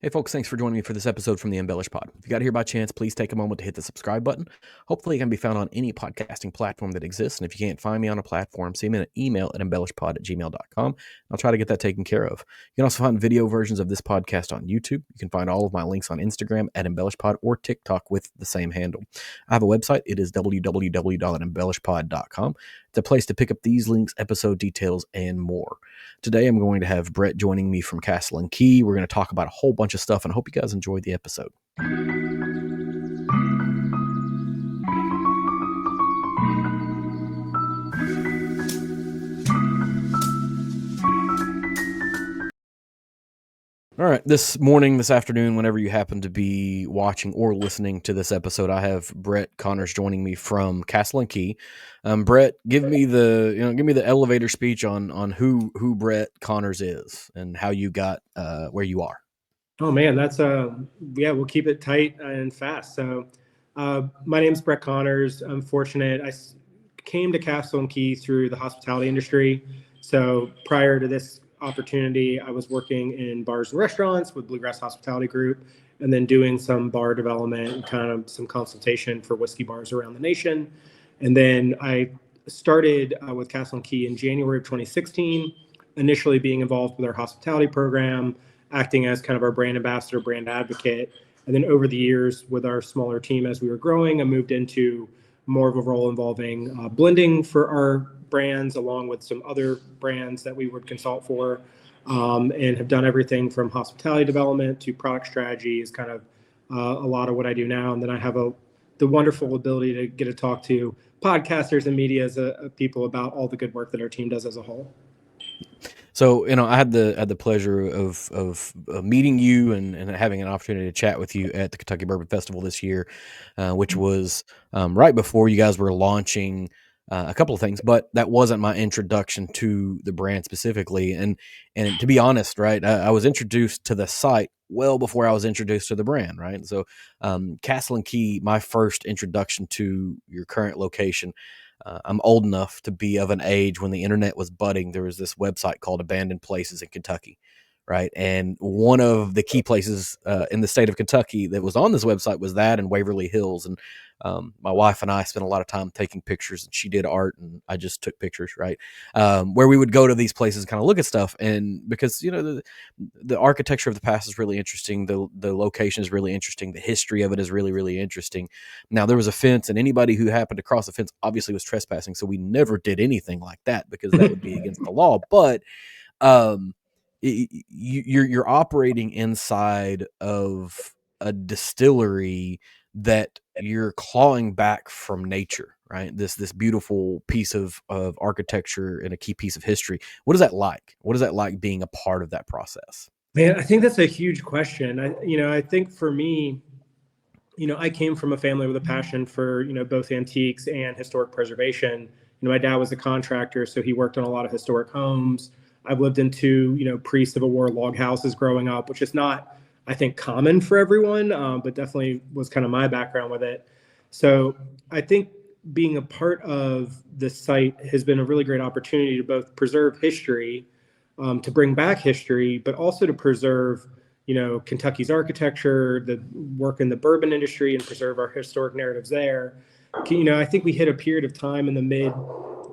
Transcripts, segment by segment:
Hey folks, thanks for joining me for this episode from the EmbellishPod. If you got here by chance, please take a moment to hit the subscribe button. Hopefully it can be found on any podcasting platform that exists. And if you can't find me on a platform, send me an email at embellishpod@gmail.com. I'll try to get that taken care of. You can also find video versions of this podcast on YouTube. You can find all of my links on Instagram at EmbellishPod or TikTok with the same handle. I have a website. It is www.embellishpod.com. It's a place to pick up these links, episode details, and more. Today, I'm going to have Brett joining me from Castle and Key. We're going to talk about a whole bunch of stuff, and I hope you guys enjoyed the episode. All right, this afternoon, whenever you happen to be watching or listening to this episode, I have Brett Connors joining me from Castle and Key. Brett, give me the elevator speech on who Brett Connors is and how you got where you are. Oh man, that's we'll keep it tight and fast. So, my name's Brett Connors. I'm fortunate. I came to Castle and Key through the hospitality industry. So prior to this opportunity, I was working in bars and restaurants with Bluegrass Hospitality Group, and then doing some bar development and kind of some consultation for whiskey bars around the nation. And then I started with Castle and Key in January of 2016, initially being involved with our hospitality program, acting as kind of our brand ambassador, brand advocate. And then over the years with our smaller team, as we were growing, I moved into more of a role involving blending for our brands, along with some other brands that we would consult for, and have done everything from hospitality development to product strategy is kind of a lot of what I do now. And then I have the wonderful ability to get to talk to podcasters and media as people about all the good work that our team does as a whole. So, I had the pleasure of meeting you and having an opportunity to chat with you at the Kentucky Bourbon Festival this year, which was right before you guys were launching a couple of things, but that wasn't my introduction to the brand specifically. And to be honest, right, I was introduced to the site well before I was introduced to the brand, right? So, Castle and Key, my first introduction to your current location. I'm old enough to be of an age when the internet was budding. There was this website called Abandoned Places in Kentucky, right? And one of the key places in the state of Kentucky that was on this website was that and Waverly Hills. And my wife and I spent a lot of time taking pictures, and she did art and I just took pictures, right? Where we would go to these places and kind of look at stuff. And because, the architecture of the past is really interesting. The location is really interesting. The history of it is really, really interesting. Now, there was a fence, and anybody who happened to cross the fence obviously was trespassing. So we never did anything like that because that would be against the law. But you're operating inside of a distillery that you're clawing back from nature, right? This beautiful piece of architecture and a key piece of history. What is that like? What is that like being a part of that process? Man, I think that's a huge question. I think for me, I came from a family with a passion for, both antiques and historic preservation. My dad was a contractor, so he worked on a lot of historic homes. I've lived in two, pre-Civil War log houses growing up, which is not, I think, common for everyone, but definitely was kind of my background with it. So I think being a part of the site has been a really great opportunity to both preserve history, to bring back history, but also to preserve, Kentucky's architecture, the work in the bourbon industry, and preserve our historic narratives there. I think we hit a period of time in the mid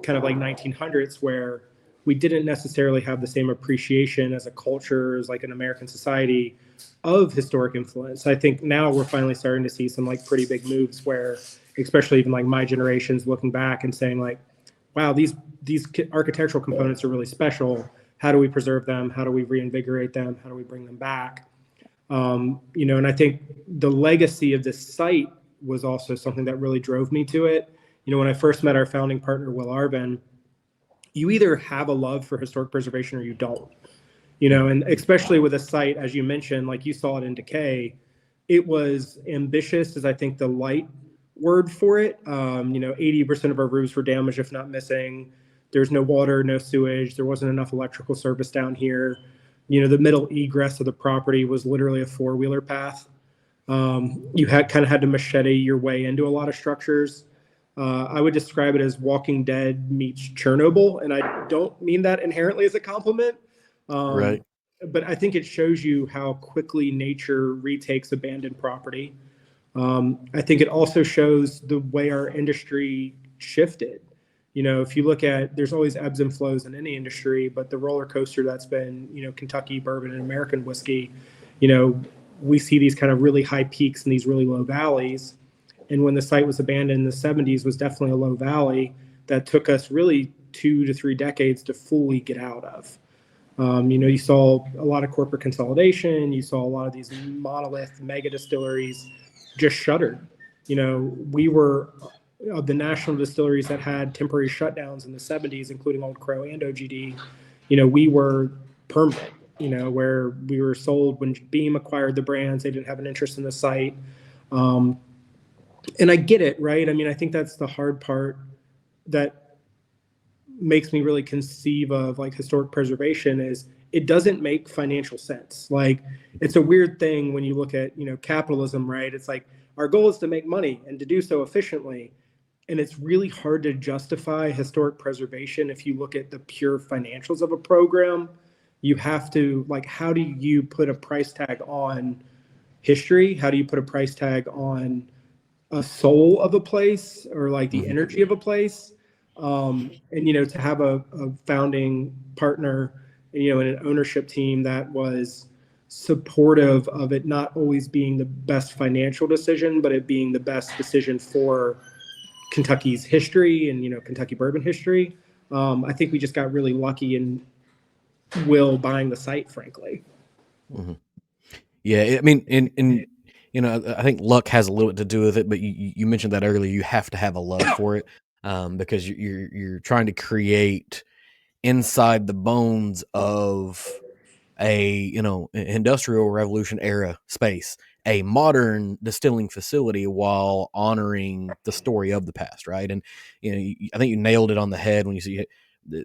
kind of like 1900s where we didn't necessarily have the same appreciation as a culture, as like an American society, of historic influence. I think now we're finally starting to see some like pretty big moves where, especially even like my generation's looking back and saying like, wow, these architectural components are really special. How do we preserve them? How do we reinvigorate them? How do we bring them back? And I think the legacy of this site was also something that really drove me to it. When I first met our founding partner, Will Arvin, you either have a love for historic preservation or you don't, and especially with a site, as you mentioned, like you saw it in decay, it was ambitious is I think the light word for it. 80% of our roofs were damaged, if not missing. There's no water, no sewage. There wasn't enough electrical service down here. The middle egress of the property was literally a four-wheeler path. You had to machete your way into a lot of structures. I would describe it as Walking Dead meets Chernobyl, and I don't mean that inherently as a compliment. Right. but I think it shows you how quickly nature retakes abandoned property. I think it also shows the way our industry shifted. If you look at, there's always ebbs and flows in any industry, but the roller coaster that's been, Kentucky bourbon and American whiskey, you know, we see these kind of really high peaks and these really low valleys. And when the site was abandoned in the 70s was definitely a low valley that took us really 2 to 3 decades to fully get out of. You saw a lot of corporate consolidation. You saw a lot of these monolith mega distilleries just shuttered. We were of the national distilleries that had temporary shutdowns in the 70s, including Old Crow and OGD. We were permanent, where we were sold when Beam acquired the brands. They didn't have an interest in the site. And I get it, right? I mean, I think that's the hard part that makes me really conceive of like historic preservation is it doesn't make financial sense. Like it's a weird thing when you look at, capitalism, right? It's like our goal is to make money and to do so efficiently. And it's really hard to justify historic preservation if you look at the pure financials of a program. You have to, like, how do you put a price tag on history? How do you put a price tag on a soul of a place or like the energy of a place? And to have a founding partner, and an ownership team that was supportive of it not always being the best financial decision, but it being the best decision for Kentucky's history and Kentucky bourbon history. I think we just got really lucky in Will buying the site, frankly. Mm-hmm. Yeah, I mean, and I think luck has a little bit to do with it, but you mentioned that earlier. You have to have a love for it, because you're trying to create inside the bones of a industrial revolution era space, a modern distilling facility, while honoring the story of the past, right? And I think you nailed it on the head when you see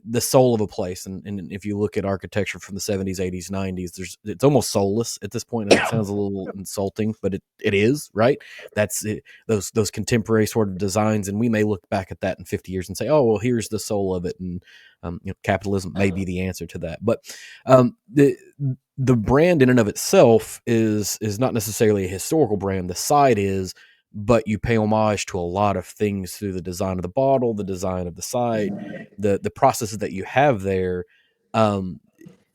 the soul of a place. And if you look at architecture from the 70s, 80s, 90s, it's almost soulless at this point. And it sounds a little insulting, but it is, right? That's it, those contemporary sort of designs. And we may look back at that in 50 years and say, oh, well, here's the soul of it. And capitalism may be the answer to that. But the brand in and of itself is not necessarily a historical brand. The site is, but you pay homage to a lot of things through the design of the bottle, the design of the site, the processes that you have there.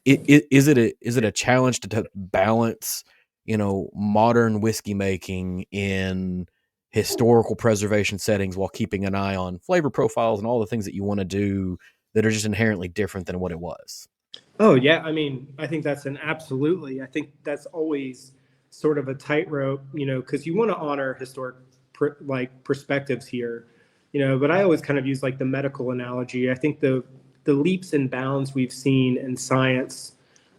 Is it a challenge to balance, modern whiskey making in historical preservation settings while keeping an eye on flavor profiles and all the things that you want to do that are just inherently different than what it was? Oh yeah, I mean, I think that's an absolutely. I think that's always sort of a tightrope, because you want to honor historic perspectives here, But I always kind of use like the medical analogy. I think the leaps and bounds we've seen in science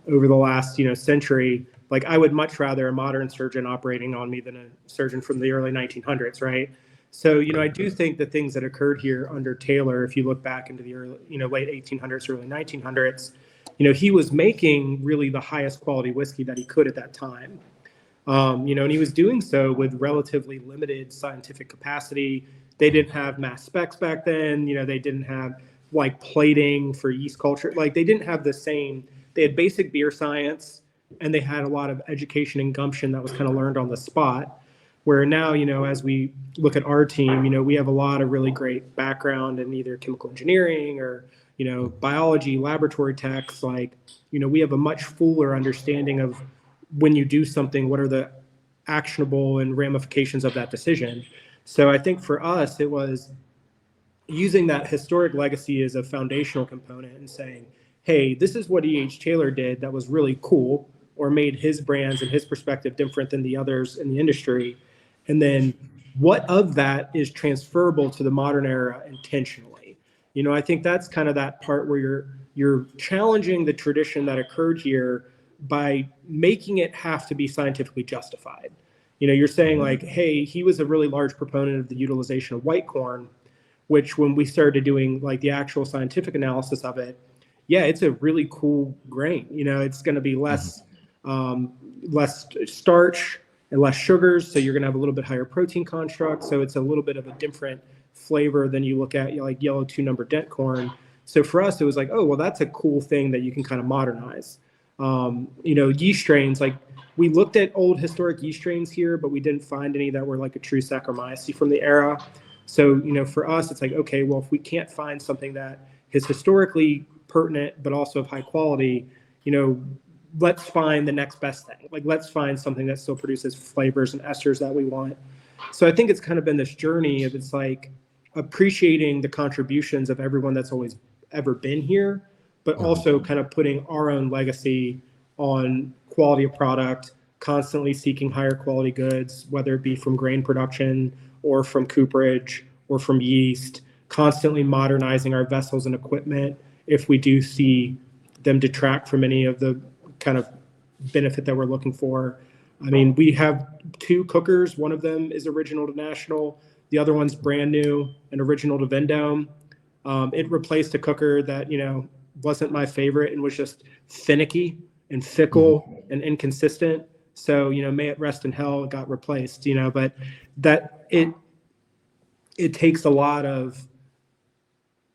over the last century. Like I would much rather a modern surgeon operating on me than a surgeon from the early 1900s, right? So, I do think the things that occurred here under Taylor, if you look back into the early, late 1800s, early 1900s, he was making really the highest quality whiskey that he could at that time. And he was doing so with relatively limited scientific capacity. They didn't have mass specs back then. They didn't have like plating for yeast culture. Like they didn't have the same, they had basic beer science and they had a lot of education and gumption that was kind of learned on the spot. Where now, as we look at our team, we have a lot of really great background in either chemical engineering or, biology, laboratory techs. Like, we have a much fuller understanding of when you do something, what are the actionable and ramifications of that decision. So I think for us, it was using that historic legacy as a foundational component and saying, hey, this is what E.H. Taylor did that was really cool or made his brands and his perspective different than the others in the industry. And then what of that is transferable to the modern era intentionally? I think that's kind of that part where you're challenging the tradition that occurred here by making it have to be scientifically justified. You're saying like, hey, he was a really large proponent of the utilization of white corn, which when we started doing like the actual scientific analysis of it, yeah, it's a really cool grain. It's going to be less starch and less sugars, so you're going to have a little bit higher protein construct. So it's a little bit of a different flavor than you look at like yellow 2-number dent corn. So for us, it was like, oh, well, that's a cool thing that you can kind of modernize. Yeast strains, like we looked at old historic yeast strains here, but we didn't find any that were like a true Saccharomyces from the era. So, for us, it's like, okay, well, if we can't find something that is historically pertinent, but also of high quality, let's find the next best thing. Like, let's find something that still produces flavors and esters that we want. So I think it's kind of been this journey of, it's like appreciating the contributions of everyone that's always ever been here, but also kind of putting our own legacy on quality of product, constantly seeking higher quality goods, whether it be from grain production or from cooperage or from yeast, constantly modernizing our vessels and equipment if we do see them detract from any of the kind of benefit that we're looking for. I mean, we have two cookers. One of them is original to National. The other one's brand new and original to Vendome. It replaced a cooker that, wasn't my favorite and was just finicky and fickle and inconsistent. So, may it rest in hell, it got replaced, but that it takes a lot of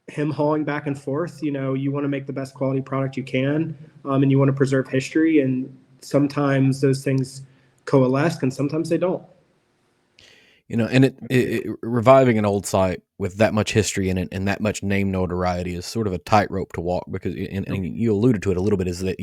him hauling back and forth. You want to make the best quality product you can, and you want to preserve history. And sometimes those things coalesce and sometimes they don't. And it reviving an old site with that much history in it and that much name notoriety is sort of a tightrope to walk, because, and you alluded to it a little bit, is that,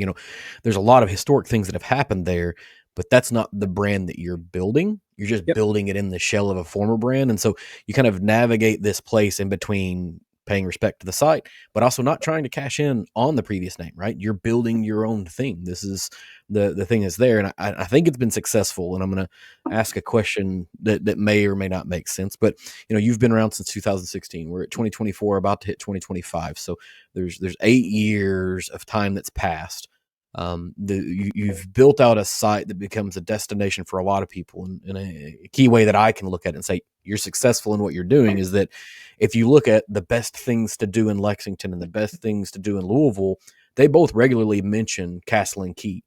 there's a lot of historic things that have happened there, but that's not the brand that you're building. You're just building it in the shell of a former brand. And so you kind of navigate this place in between paying respect to the site, but also not trying to cash in on the previous name, right? You're building your own thing. This is the thing is there. And I think it's been successful. And I'm going to ask a question that may or may not make sense, but you've been around since 2016. We're at 2024, about to hit 2025. So there's 8 years of time that's passed. You've built out a site that becomes a destination for a lot of people. And a key way that I can look at it and say you're successful in what you're doing is that if you look at the best things to do in Lexington and the best things to do in Louisville, they both regularly mention Castle and Key.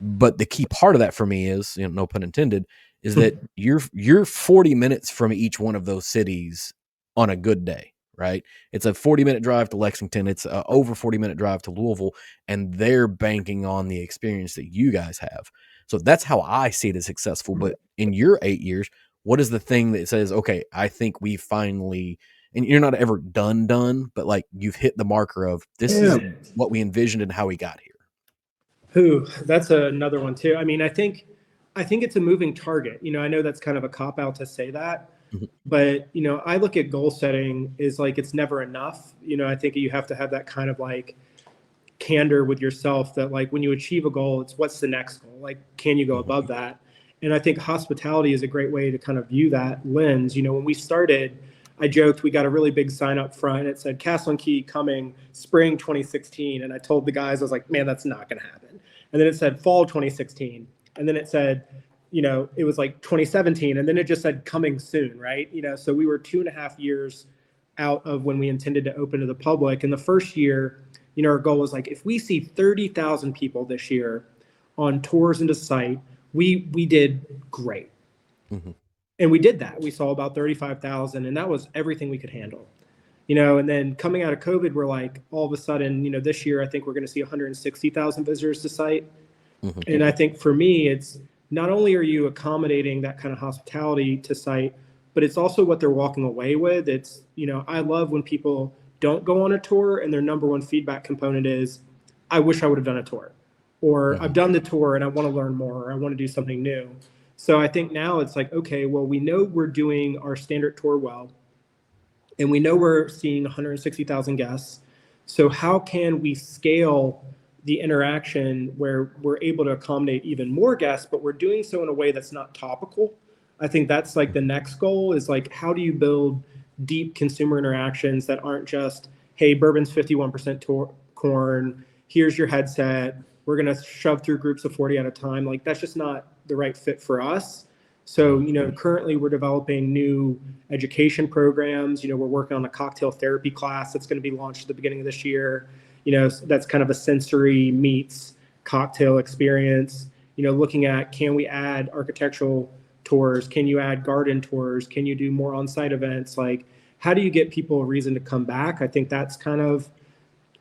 But the key part of that for me is, no pun intended, is that you're 40 minutes from each one of those cities on a good day, right? It's a 40-minute drive to Lexington. It's a over 40-minute drive to Louisville, and they're banking on the experience that you guys have. So that's how I see it as successful. But in your 8 years, what is the thing that says, okay, I think we finally, and you're not ever done, but like you've hit the marker of this is what we envisioned and how we got here? That's another one too. I mean, I think it's a moving target. I know that's kind of a cop out to say that, but I look at goal setting is like it's never enough. I think you have to have that kind of like candor with yourself that like when you achieve a goal, it's what's the next goal? Like, can you go above that? And I think hospitality is a great way to kind of view that lens. When we started, I joked we got a really big sign up front. It said Castle and Key coming spring 2016. And I told the guys, I was like, man, that's not going to happen. And then it said fall 2016. And then it said, it was like 2017. And then it just said coming soon, right? So we were 2.5 years out of when we intended to open to the public. And the first year, our goal was like, if we see 30,000 people this year on tours into site, we did great. And we did that. We saw about 35,000, and that was everything we could handle. And then coming out of COVID, we're like, all of a sudden, this year, I think we're going to see 160,000 visitors to site. And I think for me, it's not only are you accommodating that kind of hospitality to site, but it's also what they're walking away with. It's, I love when people don't go on a tour and their number one feedback component is, I wish I would have done a tour, or I've done the tour and I want to learn more, or I want to do something new. So I think now it's like, okay, well, we know we're doing our standard tour well, and we know we're seeing 160,000 guests. So how can we scale the interaction where we're able to accommodate even more guests, but we're doing so in a way that's not topical? I think that's like the next goal is like, how do you build deep consumer interactions that aren't just, hey, bourbon's 51% corn, here's your headset, we're going to shove through groups of 40 at a time. Like, that's just not the right fit for us. So, currently we're developing new education programs. We're working on a cocktail therapy class that's going to be launched at the beginning of this year. That's kind of a sensory meets cocktail experience. Looking at, can we add architectural tours? Can you add garden tours? Can you do more on-site events? Like, how do you get people a reason to come back? I think that's kind of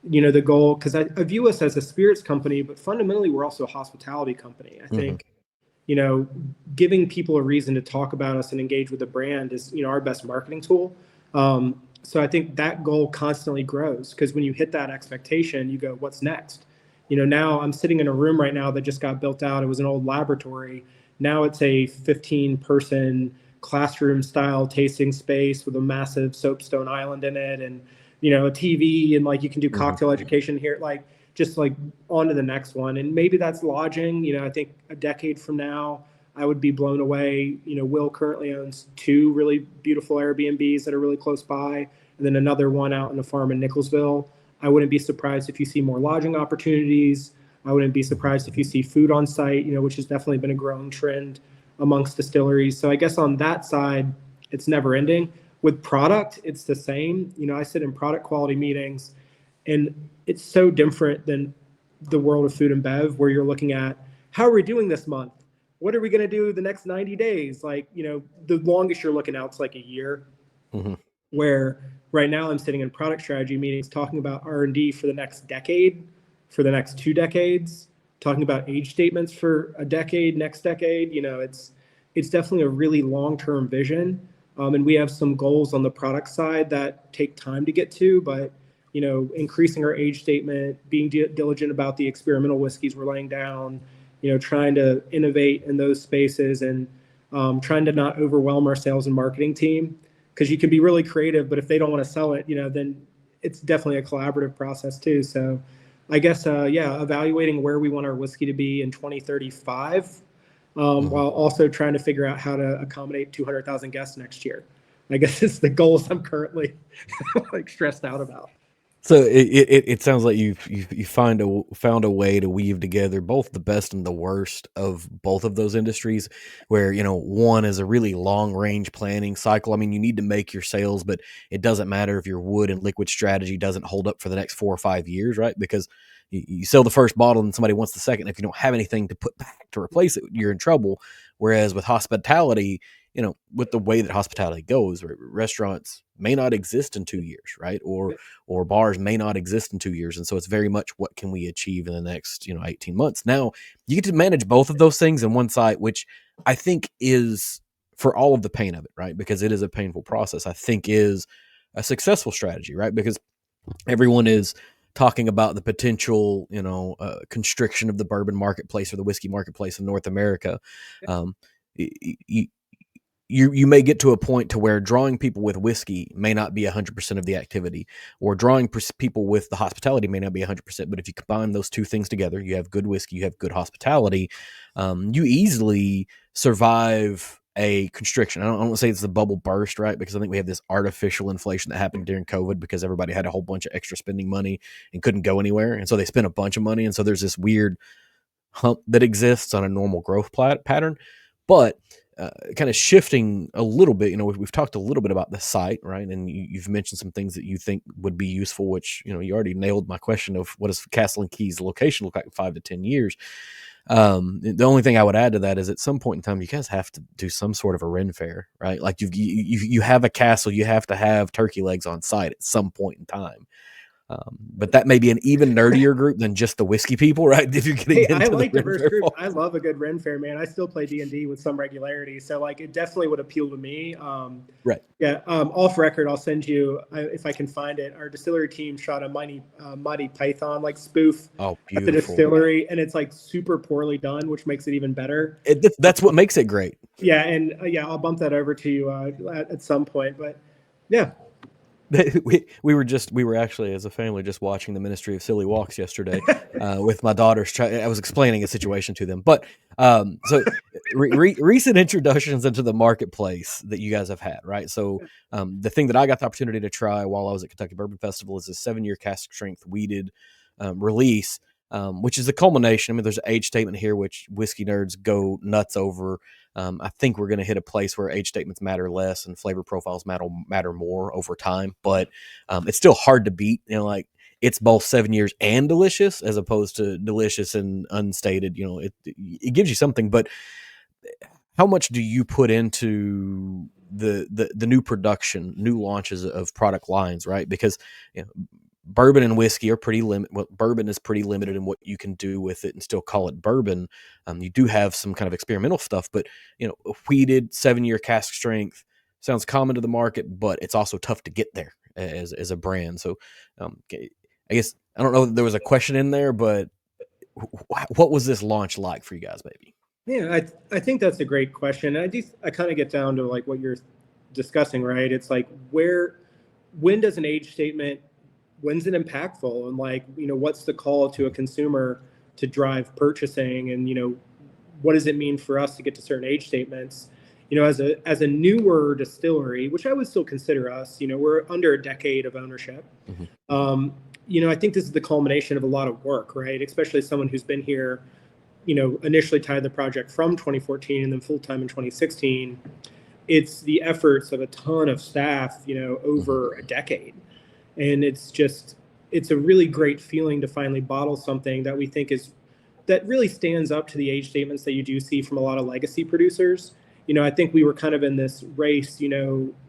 the goal, because I view us as a spirits company, but fundamentally we're also a hospitality company. I Hmm. think, you know, giving people a reason to talk about us and engage with the brand is, our best marketing tool. So I think that goal constantly grows, because when you hit that expectation, you go, what's next? Now I'm sitting in a room right now that just got built out. It was an old laboratory. Now it's a 15-person classroom style tasting space with a massive soapstone island in it, and a TV, and like you can do Hmm. cocktail education here, like just like on to the next one. And maybe that's lodging. I think a decade from now, I would be blown away. Will currently owns two really beautiful Airbnbs that are really close by, and then another one out in a farm in Nicholsville. I wouldn't be surprised if you see more lodging opportunities. I wouldn't be surprised if you see food on site, which has definitely been a growing trend amongst distilleries. So I guess on that side, it's never ending. With product, it's the same. I sit in product quality meetings, and it's so different than the world of food and bev, where you're looking at, how are we doing this month? What are we going to do the next 90 days? Like, the longest you're looking out is like a year. Hmm. Where right now I'm sitting in product strategy meetings talking about R&D for the next decade, for the next 2 decades, talking about age statements for a decade, next decade. It's definitely a really long-term vision. And we have some goals on the product side that take time to get to, but increasing our age statement, being diligent about the experimental whiskeys we're laying down, trying to innovate in those spaces, and trying to not overwhelm our sales and marketing team, because you can be really creative, but if they don't want to sell it, then it's definitely a collaborative process too. So I guess, yeah, evaluating where we want our whiskey to be in 2035, Hmm. while also trying to figure out how to accommodate 200,000 guests next year. I guess it's the goals I'm currently like stressed out about. So it sounds like you found a way to weave together both the best and the worst of both of those industries, where one is a really long range planning cycle. I mean, you need to make your sales, but it doesn't matter if your wood and liquid strategy doesn't hold up for the next 4 or 5 years, right? Because you sell the first bottle and somebody wants the second. If you don't have anything to put back to replace it, you're in trouble. Whereas with hospitality, with the way that hospitality goes, restaurants may not exist in 2 years, right? Or bars may not exist in 2 years. And so it's very much, what can we achieve in the next 18 months. Now you get to manage both of those things in one site, which I think is, for all of the pain of it, right, because it is a painful process, I think is a successful strategy, right? Because everyone is talking about the potential constriction of the bourbon marketplace or the whiskey marketplace in North America. um, you may get to a point to where drawing people with whiskey may not be 100% of the activity, or drawing people with the hospitality may not be 100%. But if you combine those two things together, you have good whiskey, you have good hospitality. You easily survive a constriction. I don't want to say it's the bubble burst, right? Because I think we have this artificial inflation that happened during COVID because everybody had a whole bunch of extra spending money and couldn't go anywhere. And so they spent a bunch of money. And so there's this weird hump that exists on a normal growth pattern. But kind of shifting a little bit, we've talked a little bit about the site, right? And you've mentioned some things that you think would be useful, which, you already nailed my question of what does Castle and Keys location look like in 5 to 10 years. The only thing I would add to that is, at some point in time, you guys have to do some sort of a Ren fair, right? Like you have a castle, you have to have turkey legs on site at some point in time. But that may be an even nerdier group than just the whiskey people, right? If you're getting Hey, I into the like Ren diverse fair groups. I folks. love a good Ren Fair, man. I still play D&D with some regularity, so like it definitely would appeal to me. Right. Yeah, off record, I'll send you, if I can find it. Our distillery team shot a Mighty Python like spoof Oh, at the beautiful. distillery, and it's like super poorly done, which makes it even better. That's what makes it great. Yeah, and yeah, I'll bump that over to you at some point. But yeah, We were actually, as a family, just watching the Ministry of Silly Walks yesterday with my daughters. I was explaining a situation to them, but so recent introductions into the marketplace that you guys have had, right? So the thing that I got the opportunity to try while I was at Kentucky Bourbon Festival is a 7-year cask strength weeded release, which is the culmination. I mean, there's an age statement here, which whiskey nerds go nuts over. I think we're going to hit a place where age statements matter less and flavor profiles matter more over time. But it's still hard to beat. Like, it's both 7 years and delicious, as opposed to delicious and unstated. It gives you something. But how much do you put into the new production, new launches of product lines, right? Because you know, bourbon and whiskey are pretty limited. Well, bourbon is pretty limited in what you can do with it and still call it bourbon. You do have some kind of experimental stuff, but a wheated 7-year cask strength sounds common to the market, but it's also tough to get there as a brand. So, I guess I don't know if there was a question in there, but what was this launch like for you guys, maybe? Yeah, I think that's a great question. I kind of get down to like what you're discussing, right? It's like when does an age statement, when's it impactful, and like what's the call to a consumer to drive purchasing, and what does it mean for us to get to certain age statements? As a newer distillery, which I would still consider us, we're under a decade of ownership. Mm-hmm. I think this is the culmination of a lot of work, right? Especially someone who's been here initially tied the project from 2014 and then full time in 2016. It's the efforts of a ton of staff, over a decade. And it's a really great feeling to finally bottle something that we think that really stands up to the age statements that you do see from a lot of legacy producers. I think we were kind of in this race,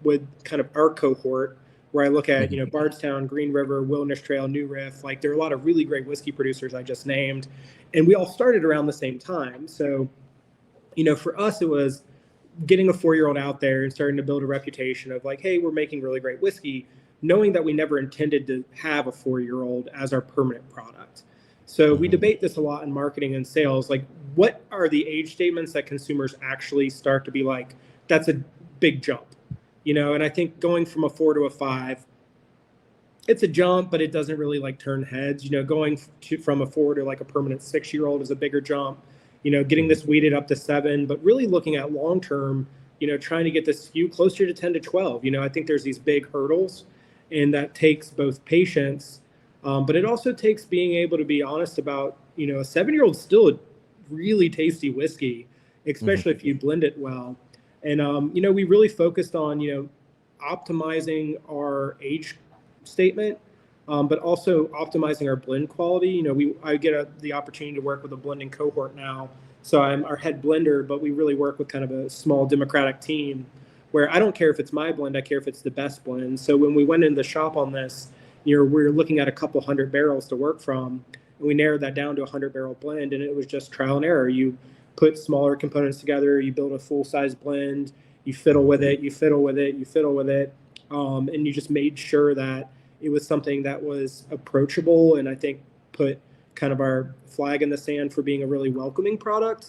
with kind of our cohort where I look at, Bardstown, Green River, Wilderness Trail, New Riff. Like there are a lot of really great whiskey producers I just named, and we all started around the same time. So, for us, it was getting a 4-year-old out there and starting to build a reputation of like, hey, we're making really great whiskey, knowing that we never intended to have a 4-year-old as our permanent product. So we debate this a lot in marketing and sales. Like, what are the age statements that consumers actually start to be like, that's a big jump, And I think going from a 4 to a 5, it's a jump, but it doesn't really like turn heads. Going from a 4 to like a permanent 6-year-old is a bigger jump. Getting this weeded up to 7, but really looking at long term, trying to get this SKU closer to 10 to 12. I think there's these big hurdles, and that takes both patience, but it also takes being able to be honest about, a 7-year-old still a really tasty whiskey, especially if you blend it well. And, we really focused on, optimizing our age statement, but also optimizing our blend quality. I get the opportunity to work with a blending cohort now. So I'm our head blender, but we really work with kind of a small democratic team where I don't care if it's my blend, I care if it's the best blend. So when we went into the shop on this, we're looking at a couple hundred barrels to work from, and we narrowed that down to a 100-barrel blend, and it was just trial and error. You put smaller components together, you build a full-size blend, you fiddle with it, you fiddle with it, you fiddle with it, and you just made sure that it was something that was approachable, and I think put kind of our flag in the sand for being a really welcoming product.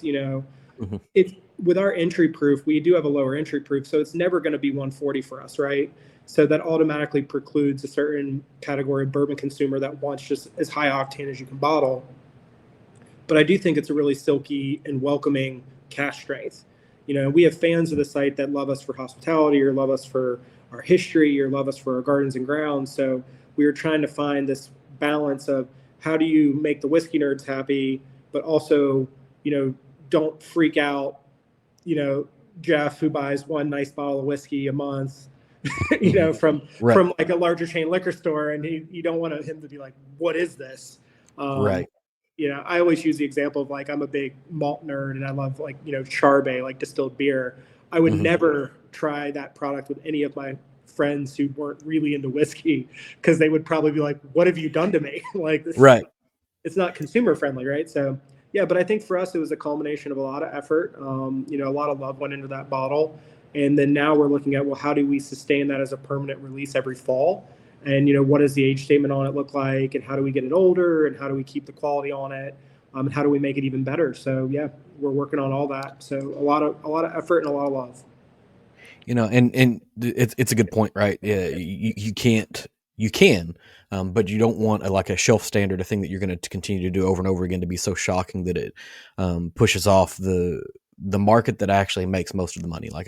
It's with our entry proof, we do have a lower entry proof, so it's never going to be 140 for us, right? So that automatically precludes a certain category of bourbon consumer that wants just as high octane as you can bottle. But I do think it's a really silky and welcoming cask strength. We have fans of the site that love us for hospitality, or love us for our history, or love us for our gardens and grounds. So we were trying to find this balance of how do you make the whiskey nerds happy, but also, don't freak out, Jeff, who buys one nice bottle of whiskey a month, from Right. from like a larger chain liquor store, and you don't want him to be like, what is this? Right. I always use the example of like, I'm a big malt nerd and I love like, Charbet, like distilled beer. I would never try that product with any of my friends who weren't really into whiskey, because they would probably be like, what have you done to me? Like this, Right. it's not consumer friendly, right? So yeah, but I think for us, it was a culmination of a lot of effort. A lot of love went into that bottle. And then now we're looking at, well, how do we sustain that as a permanent release every fall? And, what does the age statement on it look like? And how do we get it older? And how do we keep the quality on it? And how do we make it even better? So yeah, we're working on all that. So a lot of effort and a lot of love. And it's a good point, right? Yeah, you can't, you can, but you don't want like a shelf standard, a thing that you're going to continue to do over and over again, to be so shocking that it pushes off the market that actually makes most of the money. Like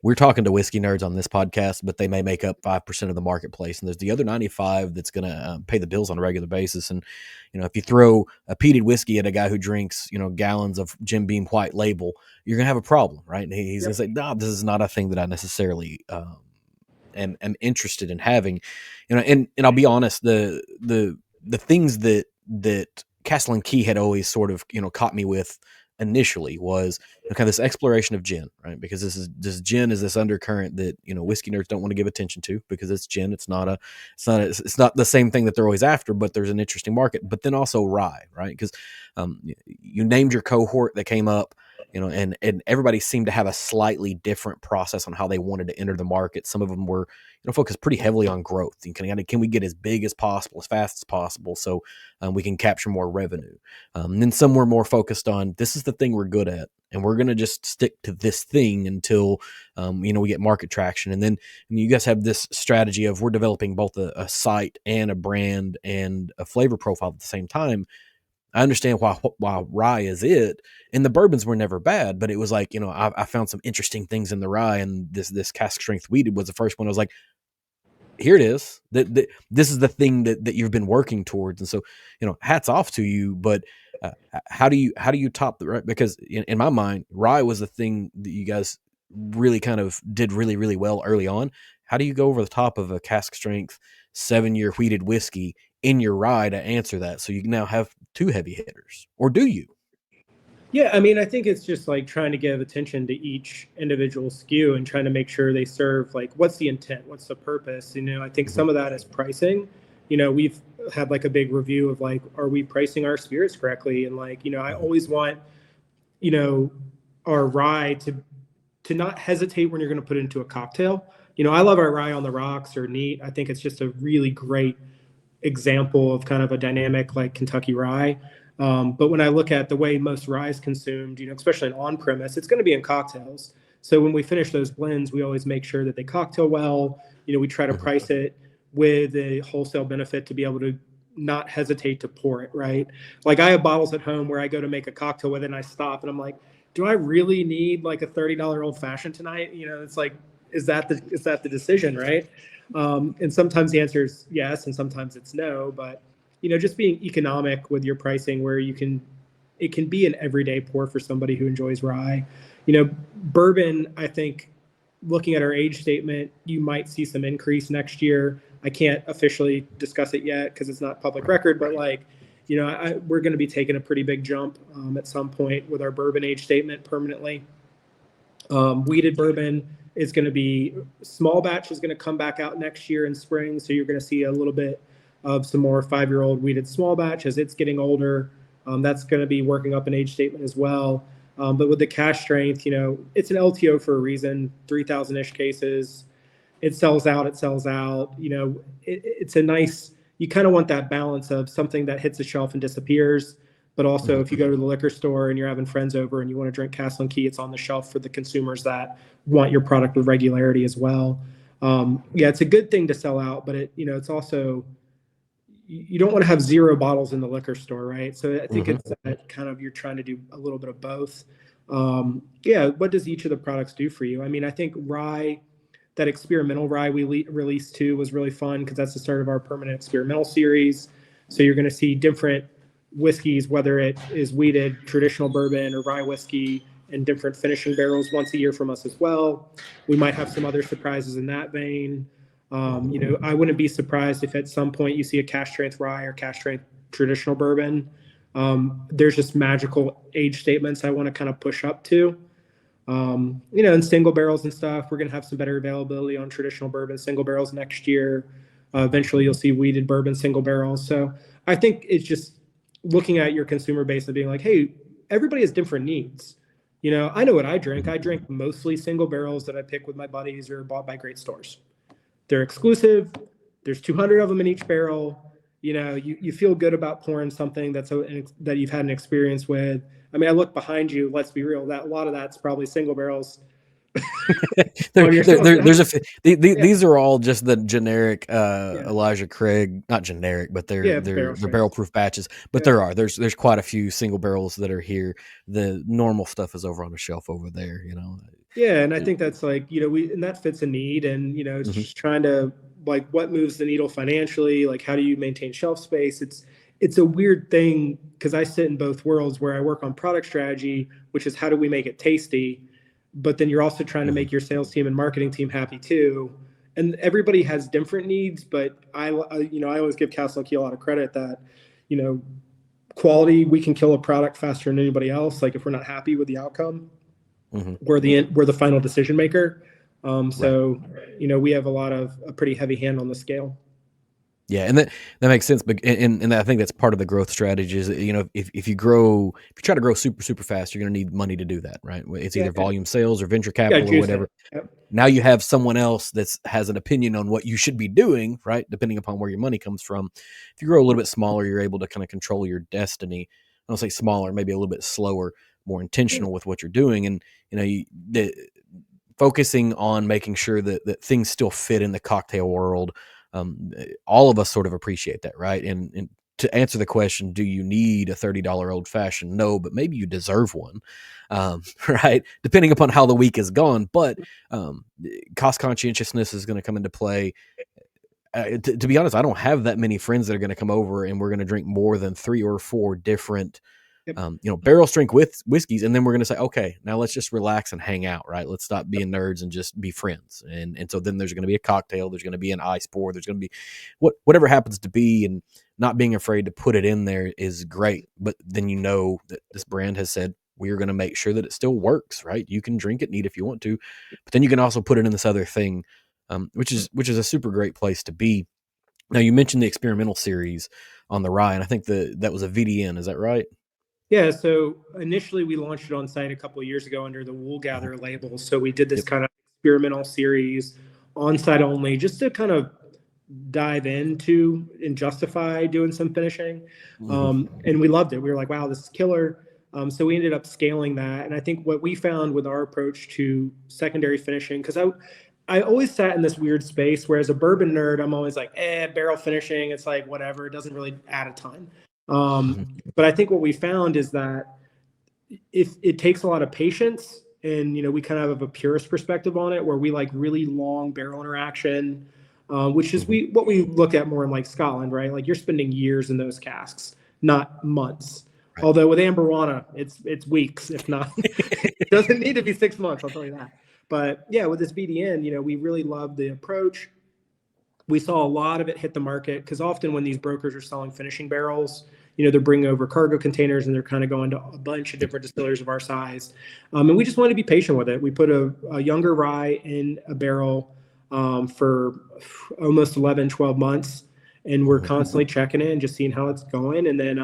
we're talking to whiskey nerds on this podcast, but they may make up 5% of the marketplace, and there's the other 95 that's going to pay the bills on a regular basis. And if you throw a peated whiskey at a guy who drinks gallons of Jim Beam White Label, you're gonna have a problem, right? And he's gonna say, "No, this is not a thing that I necessarily am interested in having." And I'll be honest, the things that Castle and Key had always sort of caught me with initially was kind of this exploration of gin, right? Because this gin is this undercurrent that whiskey nerds don't want to give attention to because it's gin. It's not the same thing that they're always after, but there's an interesting market. But then also rye, right? Because you named your cohort that came up, and everybody seemed to have a slightly different process on how they wanted to enter the market. Some of them were focused pretty heavily on growth. And can we get as big as possible, as fast as possible, so we can capture more revenue. And then some were more focused on this is the thing we're good at, and we're going to just stick to this thing until we get market traction. And then you guys have this strategy of we're developing both a site and a brand and a flavor profile at the same time. I understand why rye is it, and the bourbons were never bad, but it was like I found some interesting things in the rye, and this cask strength wheated was the first one. I was like, here it is. This is the thing that you've been working towards, and so hats off to you. But how do you top the right? Because in my mind, rye was the thing that you guys really kind of did really really well early on. How do you go over the top of a cask strength 7-year wheated whiskey in your rye to answer that? So you now have two heavy hitters, or do you? Yeah, I mean, I think it's just like trying to give attention to each individual SKU and trying to make sure they serve like what's the intent, what's the purpose. I think Mm-hmm. some of that is pricing. We've had like a big review of like, are we pricing our spirits correctly? And like, I Mm-hmm. always want, you know, our rye to not hesitate when you're going to put it into a cocktail. I love our rye on the rocks or neat. I think it's just a really great example of kind of a dynamic like Kentucky rye. But when I look at the way most rye is consumed, especially on premise, it's going to be in cocktails. So when we finish those blends, we always make sure that they cocktail well. We try to Mm-hmm. price it with a wholesale benefit to be able to not hesitate to pour it, right? Like I have bottles at home where I go to make a cocktail with it and I stop and I'm like, do I really need like a $30 old fashioned tonight? It's like, is that the decision, right? And sometimes the answer is yes, and sometimes it's no. But just being economic with your pricing, where it can be an everyday pour for somebody who enjoys rye. Bourbon, I think, looking at our age statement, you might see some increase next year. I can't officially discuss it yet because it's not public Right. record, but like, we're going to be taking a pretty big jump at some point with our bourbon age statement permanently. Wheated bourbon is going to be small batch is going to come back out next year in spring, so you're going to see a little bit of some more 5-year-old wheated small batch as it's getting older. That's going to be working up an age statement as well. But with the cash strength, it's an LTO for a reason. 3,000 ish cases. It sells out. It sells out. It's a nice. You kind of want that balance of something that hits the shelf and disappears, but also, Mm-hmm. if you go to the liquor store and you're having friends over and you want to drink Castle and Key, it's on the shelf for the consumers that want your product with regularity as well. Yeah, it's a good thing to sell out, but it's also you don't want to have zero bottles in the liquor store, right? So I think Mm-hmm. it's that kind of you're trying to do a little bit of both. Yeah, what does each of the products do for you? I mean, I think rye, that experimental rye we released too was really fun because that's the start of our permanent experimental series. So you're going to see different whiskeys, whether it is wheated, traditional bourbon, or rye whiskey, and different finishing barrels once a year from us as well. We might have some other surprises in that vein. I wouldn't be surprised if at some point you see a cask strength rye or cask strength traditional bourbon. There's just magical age statements I want to kind of push up to. In single barrels and stuff, we're going to have some better availability on traditional bourbon single barrels next year. Eventually, you'll see wheated bourbon single barrels. So I think it's just looking at your consumer base and being like, hey, everybody has different needs. I know what I drink. Mm-hmm. I drink mostly single barrels that I pick with my buddies or bought by great stores. They're exclusive. There's 200 of them in each barrel. You feel good about pouring something that you've had an experience with. I mean, I look behind you. Let's be real. That a lot of that's probably single barrels there, on your there, shelf there, now. there's Yeah, these are all just the generic yeah, Elijah Craig, not generic, but they're yeah. they're Barrel they're barrel strengths. proof batches. But Yeah. there's quite a few single barrels that are here. The normal stuff is over on the shelf over there. Yeah, and I think that's like, and that fits a need, and it's Mhm. just trying to like what moves the needle financially, like how do you maintain shelf space? It's a weird thing because I sit in both worlds where I work on product strategy, which is how do we make it tasty, but then you're also trying to Mhm. make your sales team and marketing team happy too. And everybody has different needs, but I always give Castle Key a lot of credit that, you know, quality, we can kill a product faster than anybody else. Like if we're not happy with the outcome, Mhm. we're the final decision maker. Right. So we have a pretty heavy hand on the scale. Yeah, and that makes sense, but and I think that's part of the growth strategy is, if you try to grow super, super fast, you're gonna need money to do that, right? It's Yeah, either volume sales or venture yeah, capital or juice whatever. it. Yep. Now you have someone else that's has an opinion on what you should be doing, right? Depending upon where your money comes from. If you grow a little bit smaller, you're able to kind of control your destiny. I don't say smaller, maybe a little bit slower, more intentional with what you're doing, and the focusing on making sure that things still fit in the cocktail world. All of us sort of appreciate that, right? And to answer the question, do you need a $30 old fashioned? No, but maybe you deserve one, right? Depending upon how the week is gone. But cost conscientiousness is going to come into play. To be honest, I don't have that many friends that are going to come over and we're going to drink more than 3 or 4 different Yep. barrel strength with whiskeys, and then we're going to say, okay, now let's just relax and hang out, right? Let's stop being nerds and just be friends. And so then there's going to be a cocktail, there's going to be an ice pour, there's going to be whatever happens to be, and not being afraid to put it in there is great. But then that this brand has said we are going to make sure that it still works, right? You can drink it neat if you want to, but then you can also put it in this other thing, which is a super great place to be. Now you mentioned the experimental series on the rye, and I think that was a VDN. Is that right? Yeah, so initially we launched it on site a couple of years ago under the Wool Mhm. Gatherer label. So we did this Yep. kind of experimental series on site only, just to kind of dive into and justify doing some finishing. Mhm. And we loved it. We were like, wow, this is killer. So we ended up scaling that. And I think what we found with our approach to secondary finishing, because I always sat in this weird space, whereas a bourbon nerd, I'm always like, barrel finishing, it's like whatever, it doesn't really add a ton. Mhm. But I think what we found is that if it takes a lot of patience, and we kind of have a purist perspective on it, where we like really long barrel interaction, which is Mhm. what we look at more in like Scotland, right? Like you're spending years in those casks, not months. Right. Although with Amberwana, it's weeks, if not. It doesn't need to be 6 months, I'll tell you that. But yeah, with this BDN, we really love the approach. We saw a lot of it hit the market because often when these brokers are selling finishing barrels, they're bringing over cargo containers and they're kind of going to a bunch of Yep. different distillers of our size. And we just wanted to be patient with it. We put a younger rye in a barrel for almost 11, 12 months. And we're Mhm. constantly checking it and just seeing how it's going. And then,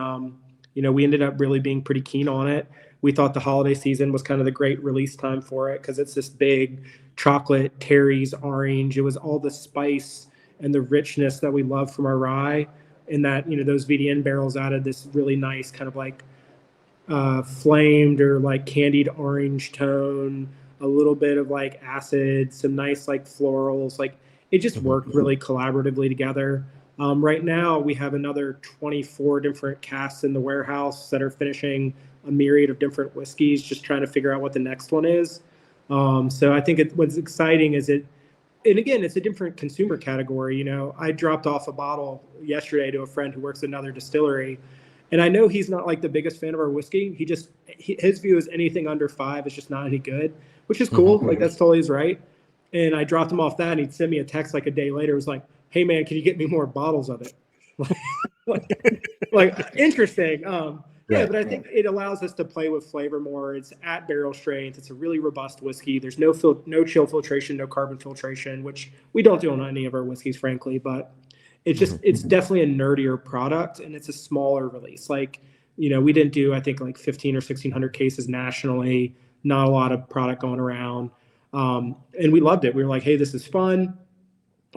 we ended up really being pretty keen on it. We thought the holiday season was kind of the great release time for it because it's this big chocolate, Terry's, orange. It was all the spice and the richness that we love from our rye, and that those VDN barrels added this really nice kind of like flamed or like candied orange tone, a little bit of like acid, some nice like florals. Like it just Mhm. worked really collaboratively together. Right now, we have another 24 different casks in the warehouse that are finishing a myriad of different whiskeys, just trying to figure out what the next one is. So I think what's exciting is and again, it's a different consumer category. I dropped off a bottle yesterday to a friend who works at another distillery, and I know he's not like the biggest fan of our whiskey. His view is anything under 5 is just not any good, which is Mhm. cool. Like that's totally his right. And I dropped him off that, and he'd send me a text like a day later. It was like, "Hey man, can you get me more bottles of it?" like interesting. Yeah, Right. but I think it allows us to play with flavor more. It's at barrel strength. It's a really robust whiskey. There's no chill filtration, no carbon filtration, which we don't do on any of our whiskeys, frankly. But Mhm. it's definitely a nerdier product, and it's a smaller release. Like we didn't do I think like 15 or 1600 cases nationally. Not a lot of product going around, and we loved it. We were like, hey, this is fun.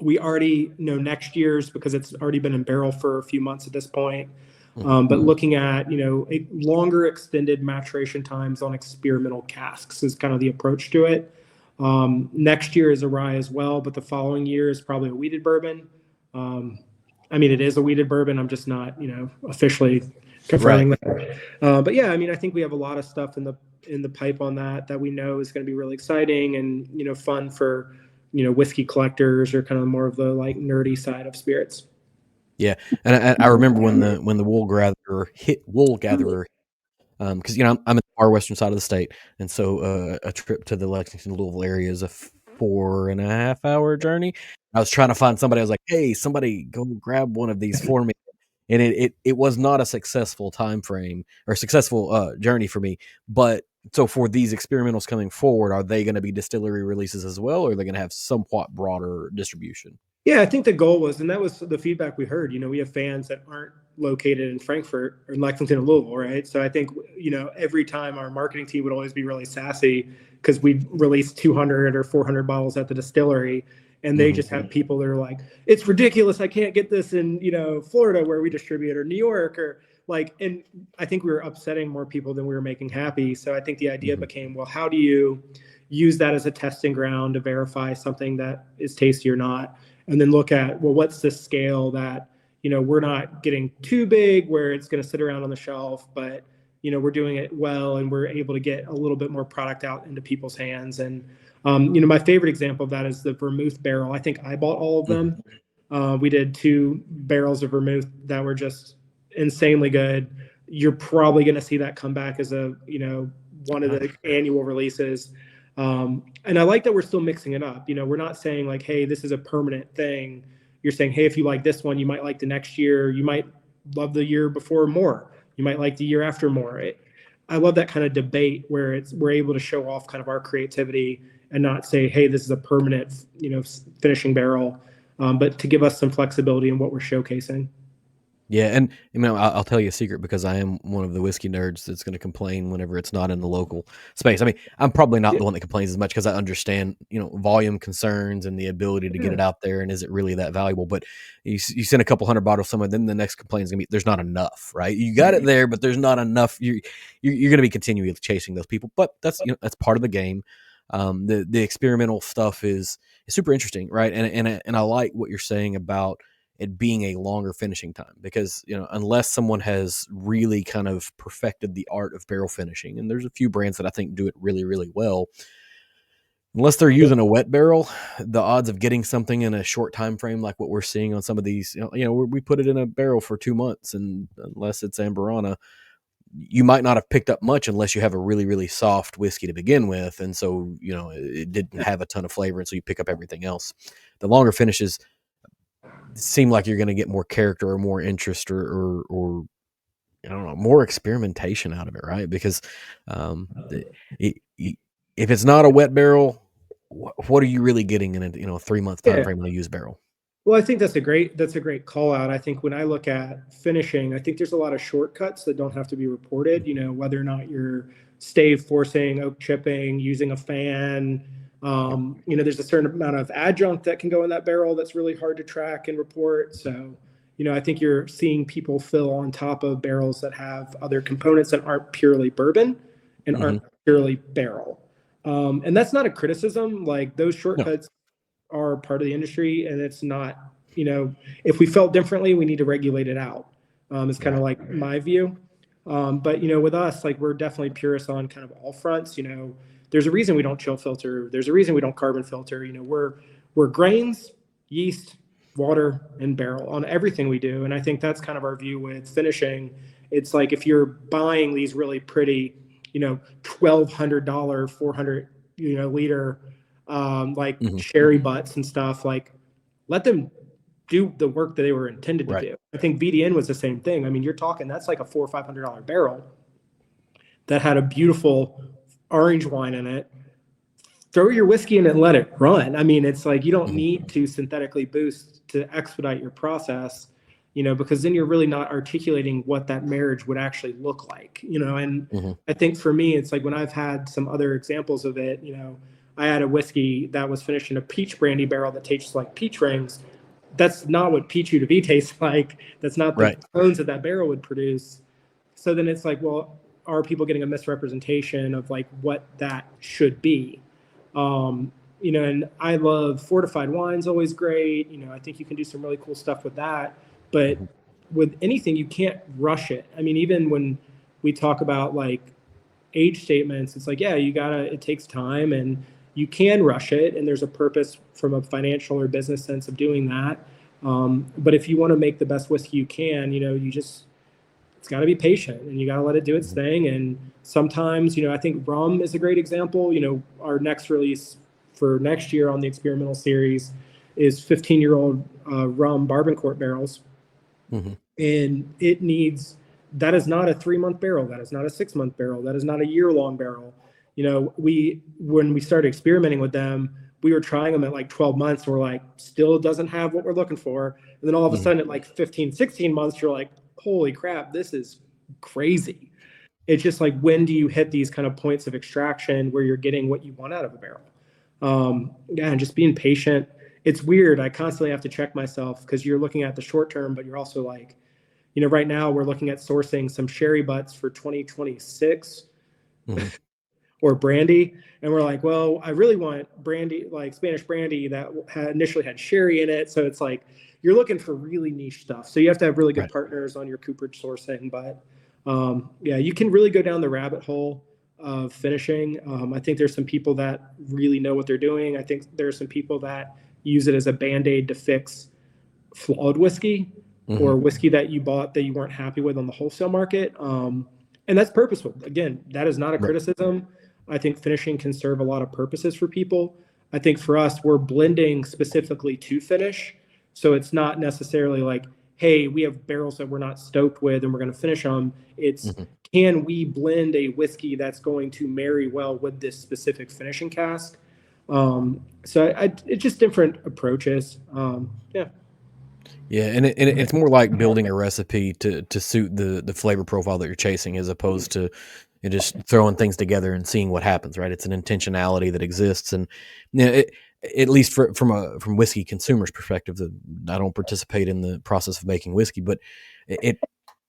We already know next year's because it's already been in barrel for a few months at this point. Mhm. But looking at longer extended maturation times on experimental casks is kind of the approach to it. Next year is a rye as well, but the following year is probably a wheated bourbon. Um, I mean, it is a wheated bourbon. I'm just not officially Right. confirming that. But yeah, I mean, I think we have a lot of stuff in the pipe on that we know is going to be really exciting and fun for whiskey collectors or kind of more of the like nerdy side of spirits. Yeah. And I remember when the wool gatherer, because I'm in the far western side of the state, and so a trip to the Lexington Louisville area is a 4.5 hour journey. I was trying to find somebody. I was like, hey, somebody go grab one of these for me. and it was not a successful time frame or successful journey for me. But so for these experimentals coming forward, are they going to be distillery releases as well, or are they going to have somewhat broader distribution? Yeah, I think the goal was, and that was the feedback we heard. We have fans that aren't located in Frankfurt or Lexington or Louisville, right? So I think, every time our marketing team would always be really sassy because we'd release 200 or 400 bottles at the distillery. And they Mm-hmm. just have people that are like, it's ridiculous. I can't get this in, Florida where we distribute, or New York, or like, and I think we were upsetting more people than we were making happy. So I think the idea Mm-hmm. became, well, how do you use that as a testing ground to verify something that is tasty or not? And then look at, well, what's the scale that, we're not getting too big where it's going to sit around on the shelf, but, we're doing it well and we're able to get a little bit more product out into people's hands. And, my favorite example of that is the vermouth barrel. I think I bought all of Mm-hmm. them. We did 2 barrels of vermouth that were just insanely good. You're probably going to see that come back as one of the annual releases. And I like that we're still mixing it up. We're not saying like, hey, this is a permanent thing. You're saying, hey, if you like this one, you might like the next year. You might love the year before more. You might like the year after more. I love that kind of debate where we're able to show off kind of our creativity and not say, hey, this is a permanent, finishing barrel, but to give us some flexibility in what we're showcasing. Yeah, and I'll tell you a secret because I am one of the whiskey nerds that's going to complain whenever it's not in the local space. I mean, I'm probably not Yeah, the one that complains as much because I understand, volume concerns and the ability to get yeah, it out there, and is it really that valuable? But you send a couple hundred bottles somewhere, then the next complaint is going to be there's not enough, right? You got it there, but there's not enough. You're going to be continually chasing those people, but that's part of the game. The experimental stuff is super interesting, right? And I like what you're saying about it being a longer finishing time because unless someone has really kind of perfected the art of barrel finishing, and there's a few brands that I think do it really really well, unless they're using a wet barrel, the odds of getting something in a short time frame like what we're seeing on some of these, we put it in a barrel for 2 months, and unless it's Amberana, you might not have picked up much unless you have a really really soft whiskey to begin with, and so it didn't have a ton of flavor, and so you pick up everything else. The longer finishes seem like you're going to get more character or more interest, or I don't know, more experimentation out of it, right? Because it, if it's not a wet barrel, what are you really getting in a 3 month time yeah. frame on a used barrel? Well, I think that's a great call out. I think when I look at finishing, I think there's a lot of shortcuts that don't have to be reported. Whether or not you're stave forcing, oak chipping, using a fan. Yep. There's a certain amount of adjunct that can go in that barrel that's really hard to track and report. So, I think you're seeing people fill on top of barrels that have other components that aren't purely bourbon and Mm-hmm. aren't purely barrel. And that's not a criticism. Like those No. shortcuts are part of the industry, and it's not, if we felt differently, we need to regulate it out. It's kind Right. of like my view. But with us, like we're definitely purists on kind of all fronts. There's a reason we don't chill filter. There's a reason we don't carbon filter. We're grains, yeast, water, and barrel on everything we do. And I think that's kind of our view with finishing. It's like if you're buying these really pretty, $1,200, 400, liter, like Mm-hmm. sherry butts and stuff, like let them do the work that they were intended to Right. do. I think VDN was the same thing. I mean, you're talking that's like a $400 or $500 barrel that had a beautiful orange wine in it. Throw your whiskey in and let it run. I mean, it's like you don't Mm-hmm. need to synthetically boost to expedite your process, because then you're really not articulating what that marriage would actually look like, and Mm-hmm. I think for me, it's like when I've had some other examples of it, I had a whiskey that was finished in a peach brandy barrel that tastes like peach rings. That's not what peach eau de vie tastes like. That's not the Right. tones that that barrel would produce. So then it's like, well, are people getting a misrepresentation of like what that should be? And I love fortified wines, always great. I think you can do some really cool stuff with that. But Mm-hmm. with anything, you can't rush it. I mean, even when we talk about like age statements, it's like, yeah, it takes time and you can rush it. And there's a purpose from a financial or business sense of doing that. But if you want to make the best whiskey you can, it's got to be patient and you got to let it do its Mm-hmm. thing. And sometimes, I think rum is a great example. Our next release for next year on the experimental series is 15-year-old rum bourbon court barrels. Mm-hmm. and that is not a 3-month barrel. That is not a 6-month barrel. That is not a year-long barrel. When we started experimenting with them, we were trying them at like 12 months. And we're like, still doesn't have what we're looking for. And then all of a Mhm. sudden at like 15, 16 months, you're like, holy crap, this is crazy. It's just like, when do you hit these kind of points of extraction where you're getting what you want out of a barrel? Yeah, and just being patient. It's weird. I constantly have to check myself because you're looking at the short term, but you're also like, right now we're looking at sourcing some sherry butts for 2026 Mhm. or brandy. And we're like, well, I really want brandy, like Spanish brandy that initially had sherry in it. So it's like, you're looking for really niche stuff. So you have to have really good Right. partners on your cooperage sourcing. But yeah, you can really go down the rabbit hole of finishing. I think there's some people that really know what they're doing. I think there are some people that use it as a band-aid to fix flawed whiskey or Mhm. whiskey that you bought that you weren't happy with on the wholesale market. And that's purposeful. Again, that is not a Right. criticism. I think finishing can serve a lot of purposes for people. I think for us, we're blending specifically to finish. So it's not necessarily like, hey, we have barrels that we're not stoked with and we're going to finish them. It's, Mhm. can we blend a whiskey that's going to marry well with this specific finishing cask? It's just different approaches. Yeah. Yeah, and it's more like building a recipe to suit the flavor profile that you're chasing, as opposed to just throwing things together and seeing what happens. Right? It's an intentionality that exists, and at least from whiskey consumers' perspective, that I don't participate in the process of making whiskey, but it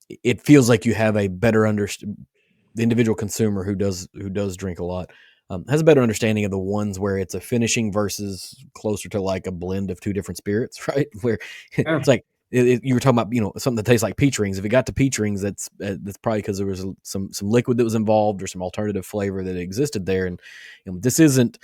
it feels like you have a better the individual consumer who does drink a lot, has a better understanding of the ones where it's a finishing versus closer to like a blend of two different spirits, right? Where Yeah. it's like you were talking about, something that tastes like peach rings. If it got to peach rings, that's probably because there was some liquid that was involved or some alternative flavor that existed there. And this isn't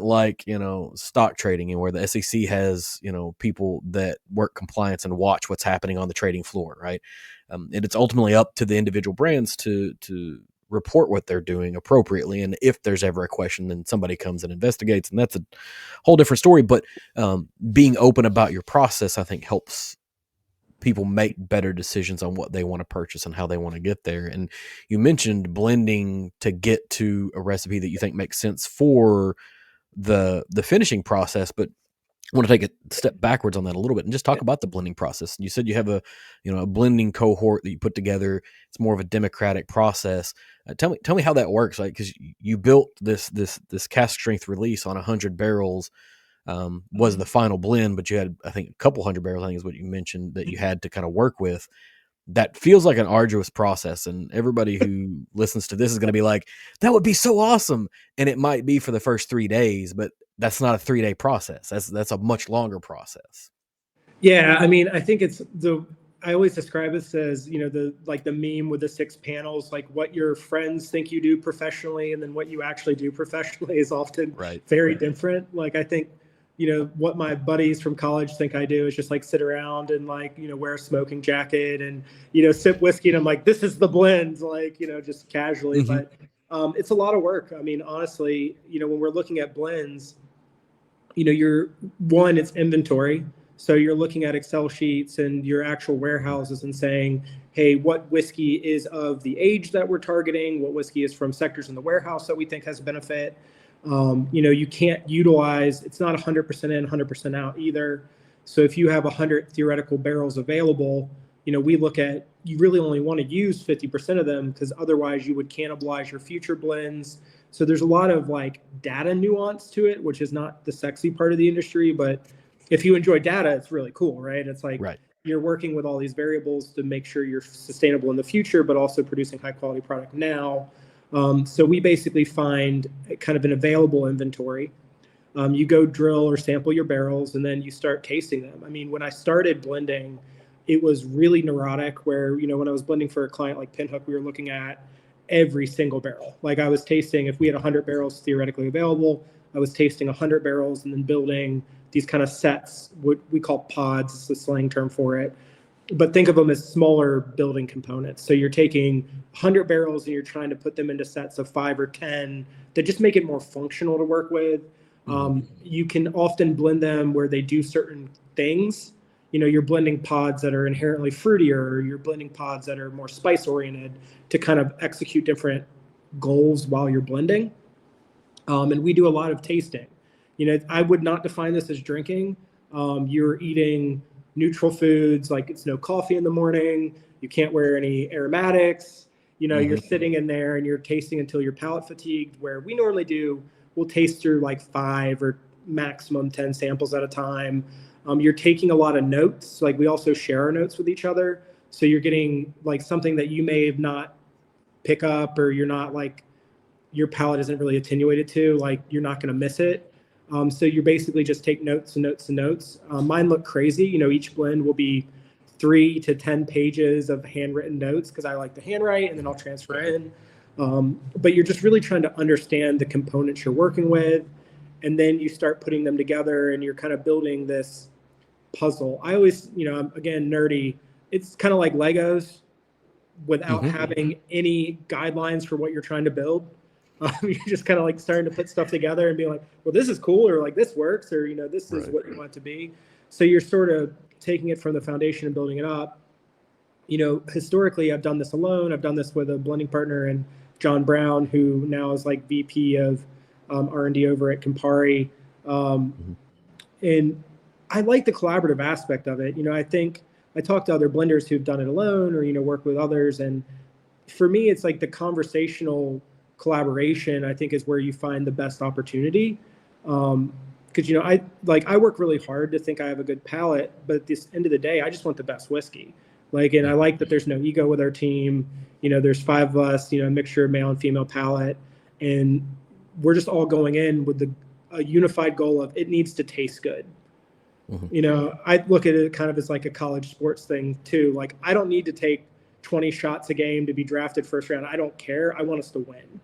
like stock trading, and where the SEC has people that work compliance and watch what's happening on the trading floor, right? And it's ultimately up to the individual brands to report what they're doing appropriately. And if there's ever a question, then somebody comes and investigates, and that's a whole different story. But being open about your process, I think, helps people make better decisions on what they want to purchase and how they want to get there. And you mentioned blending to get to a recipe that you think makes sense for the finishing process, but I want to take a step backwards on that a little bit and just talk about the blending process. You said you have a blending cohort that you put together. It's more of a democratic process. Tell me how that works. Like, because you built this cask strength release on 100 barrels, was the final blend, but you had, I think, a couple hundred barrels, I think is what you mentioned, that you had to kind of work with. That feels like an arduous process, and everybody who listens to this is going to be like, that would be so awesome. And it might be for the first 3 days, but that's not a 3-day process. That's a much longer process. Yeah, I mean, I think I always describe this as, the meme with the 6 panels, like what your friends think you do professionally and then what you actually do professionally is often Right. very different. Like, I think, what my buddies from college think I do is just like sit around and like, wear a smoking jacket and, sip whiskey. And I'm like, this is the blend, like, just casually. Mm-hmm. But it's a lot of work. I mean, honestly, when we're looking at blends, it's inventory. So you're looking at Excel sheets and your actual warehouses and saying, hey, what whiskey is of the age that we're targeting? What whiskey is from sectors in the warehouse that we think has benefit? You can't utilize, it's not 100% in, 100% out either. So if you have 100 theoretical barrels available, we look at, you really only want to use 50% of them because otherwise you would cannibalize your future blends. So there's a lot of like data nuance to it, which is not the sexy part of the industry. But if you enjoy data, it's really cool, right? It's like Right. you're working with all these variables to make sure you're sustainable in the future, but also producing high quality product now. So we basically find kind of an available inventory. You go drill or sample your barrels, and then you start tasting them. I mean, when I started blending, it was really neurotic where, when I was blending for a client like Pinhook, we were looking at every single barrel. Like I was tasting, if we had 100 barrels theoretically available, I was tasting 100 barrels and then building these kind of sets, what we call pods, is the slang term for it. But think of them as smaller building components. So you're taking 100 barrels and you're trying to put them into sets of 5 or 10 that just make it more functional to work with. Mm-hmm. You can often blend them where they do certain things. you're blending pods that are inherently fruitier, or you're blending pods that are more spice oriented to kind of execute different goals while you're blending. And we do a lot of tasting. I would not define this as drinking. You're eating neutral foods, like it's no coffee in the morning. You can't wear any aromatics. You're Hmm. sitting in there and you're tasting until you're palate fatigued. Where we normally do, we'll taste through like 5 or maximum 10 samples at a time. You're taking a lot of notes. Like we also share our notes with each other. So you're getting like something that you may have not pick up, or you're not like your palate isn't really attenuated to, like you're not going to miss it. So you basically just take notes and notes and notes. Mine look crazy. Each blend will be 3 to 10 pages of handwritten notes because I like to handwrite and then I'll transfer in. But you're just really trying to understand the components you're working with. And then you start putting them together and you're kind of building this puzzle. I always, I'm, again, nerdy. It's kind of like Legos without Hmm. having any guidelines for what you're trying to build. You're just kind of like starting to put stuff together and be like, well, this is cool, or like this works, or this is Right. what you want it to be. So you're sort of taking it from the foundation and building it up. Historically, I've done this alone. I've done this with a blending partner and John Brown, who now is like VP of R&D over at Campari. Um, Hmm. and I like the collaborative aspect of it. I think I talk to other blenders who've done it alone, or work with others, and for me, it's like the conversational collaboration, I think, is where you find the best opportunity. Because I work really hard to think I have a good palate, but at this end of the day, I just want the best whiskey. Like, and I Hmm. like that there's no ego with our team. There's 5 of us. A mixture of male and female palate, and we're just all going in with a unified goal of it needs to taste good. Hmm. I look at it kind of as like a college sports thing too. Like, I don't need to take 20 shots a game to be drafted first round. I don't care. I want us to win,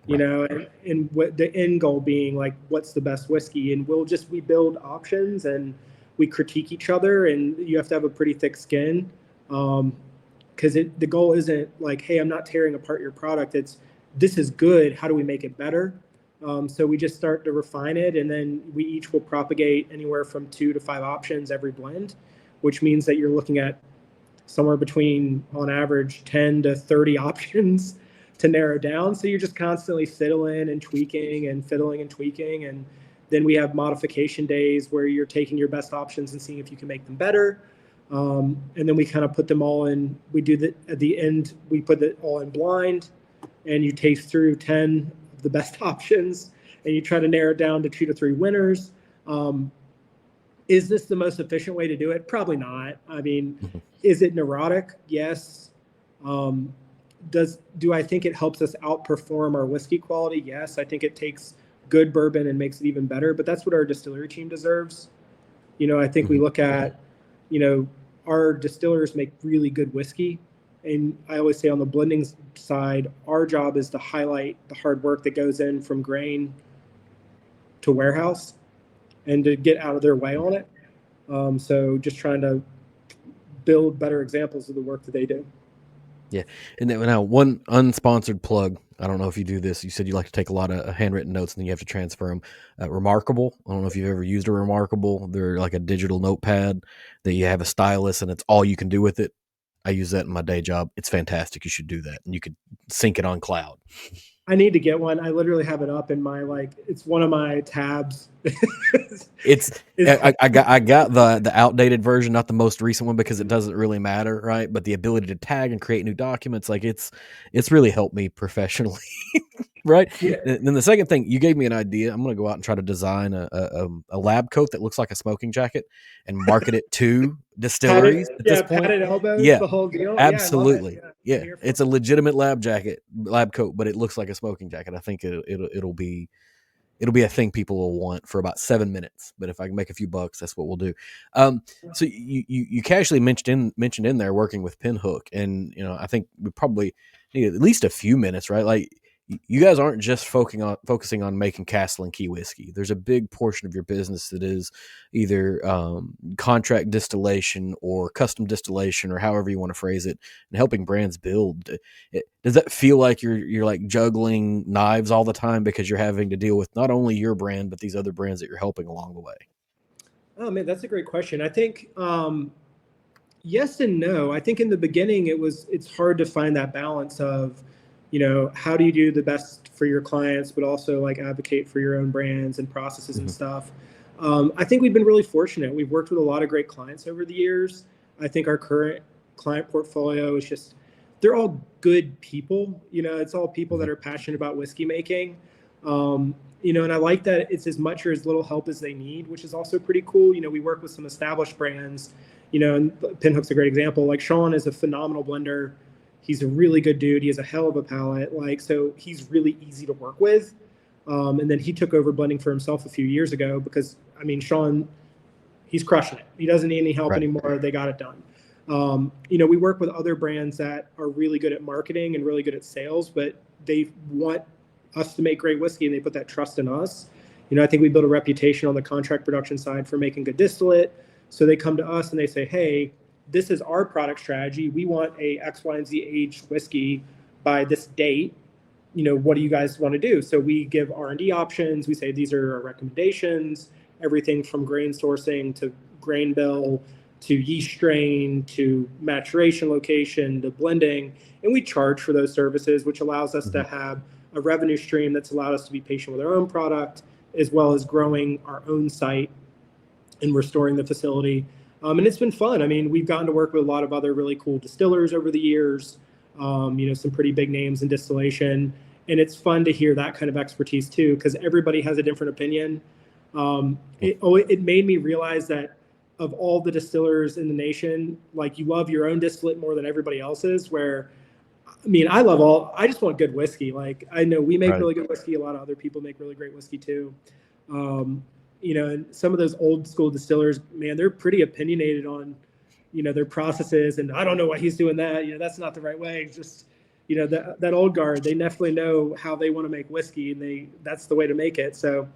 Right. and what the end goal being like, what's the best whiskey? And we build options and we critique each other, and you have to have a pretty thick skin. Because the goal isn't like, hey, I'm not tearing apart your product. It's, this is good. How do we make it better? So we just start to refine it, and then we each will propagate anywhere from 2 to 5 options every blend, which means that you're looking at somewhere between, on average, 10 to 30 options to narrow down. So you're just constantly fiddling and tweaking and fiddling and tweaking. And then we have modification days where you're taking your best options and seeing if you can make them better. And then we kind of put them all in. We do that at the end. We put it all in blind, and you taste through 10 of the best options, and you try to narrow it down to 2 to 3 winners. Um, is this the most efficient way to do it? Probably not. I mean, Hmm. is it neurotic? Yes. Um, do I think it helps us outperform our whiskey quality? Yes. I think it takes good bourbon and makes it even better. But that's what our distillery team deserves. I think we Hmm. look at, our distillers make really good whiskey. And I always say on the blending side, our job is to highlight the hard work that goes in from grain to warehouse and to get out of their way on it. So just trying to build better examples of the work that they do. Yeah. And then now one unsponsored plug. I don't know if you do this. You said you like to take a lot of handwritten notes and then you have to transfer them. Remarkable. I don't know if you've ever used a Remarkable. They're like a digital notepad that you have a stylus and it's all you can do with it. I use that in my day job. It's fantastic. You should do that. And you could sync it on cloud. I need to get one. I literally have it up in my, like, it's one of my tabs. It's is I got the outdated version, not the most recent one, because it doesn't really matter, right? But the ability to tag and create new documents, like it's really helped me professionally, right? Yeah, And then the second thing, you gave me an idea. I'm going to go out and try to design a lab coat that looks like a smoking jacket and market it to distilleries at this point. padded elbows, Yeah, the whole deal. Yeah, I love it. absolutely. Yeah, I'm Yeah, here for it's a legitimate lab coat, but it looks like a smoking jacket. I think it'll be a thing people will want for about 7 minutes. But if I can make a few bucks, that's what we'll do. So you casually mentioned in there working with Pinhook, and I think we probably need at least a few minutes, right? Like you guys aren't just focusing on making Castle and Key whiskey. There's a big portion of your business that is either contract distillation or custom distillation, or however you want to phrase it, and helping brands build. Does that feel like you're like juggling knives all the time because you're having to deal with not only your brand but these other brands that you're helping along the way? Oh man, that's a great question. I think yes and no. I think in the beginning it's hard to find that balance of, how do you do the best for your clients, but also like advocate for your own brands and processes and Hmm. stuff. I think we've been really fortunate. We've worked with a lot of great clients over the years. I think our current client portfolio is just, they're all good people. It's all people that Hmm. are passionate about whiskey making. And I like that it's as much or as little help as they need, which is also pretty cool. We work with some established brands, and Pinhook's a great example. Like Sean is a phenomenal blender. He's a really good dude. He has a hell of a palate. Like, so he's really easy to work with. And then he took over blending for himself a few years ago because, I mean, Sean, he's crushing it. He doesn't need any help Right. anymore. They got it done. We work with other brands that are really good at marketing and really good at sales, but they want us to make great whiskey and they put that trust in us. I think we build a reputation on the contract production side for making good distillate. So they come to us and they say, hey, this is our product strategy. We want a X, Y, and Z aged whiskey by this date. What do you guys want to do? So we give R&D options. We say these are our recommendations, everything from grain sourcing to grain bill to yeast strain to maturation location to blending. And we charge for those services, which allows us to Hmm. have a revenue stream that's allowed us to be patient with our own product, as well as growing our own site and restoring the facility. And it's been fun. I mean, we've gotten to work with a lot of other really cool distillers over the years, some pretty big names in distillation. And it's fun to hear that kind of expertise too, because everybody has a different opinion. Yeah. It made me realize that of all the distillers in the nation, like you love your own distillate more than everybody else's. Where, I mean, I just want good whiskey. Like I know we make Right. really good whiskey. A lot of other people make really great whiskey too. Um, and some of those old school distillers, man, they're pretty opinionated on, their processes. And I don't know why he's doing that. That's not the right way. It's just, that old guard, they definitely know how they want to make whiskey and that's the way to make it. So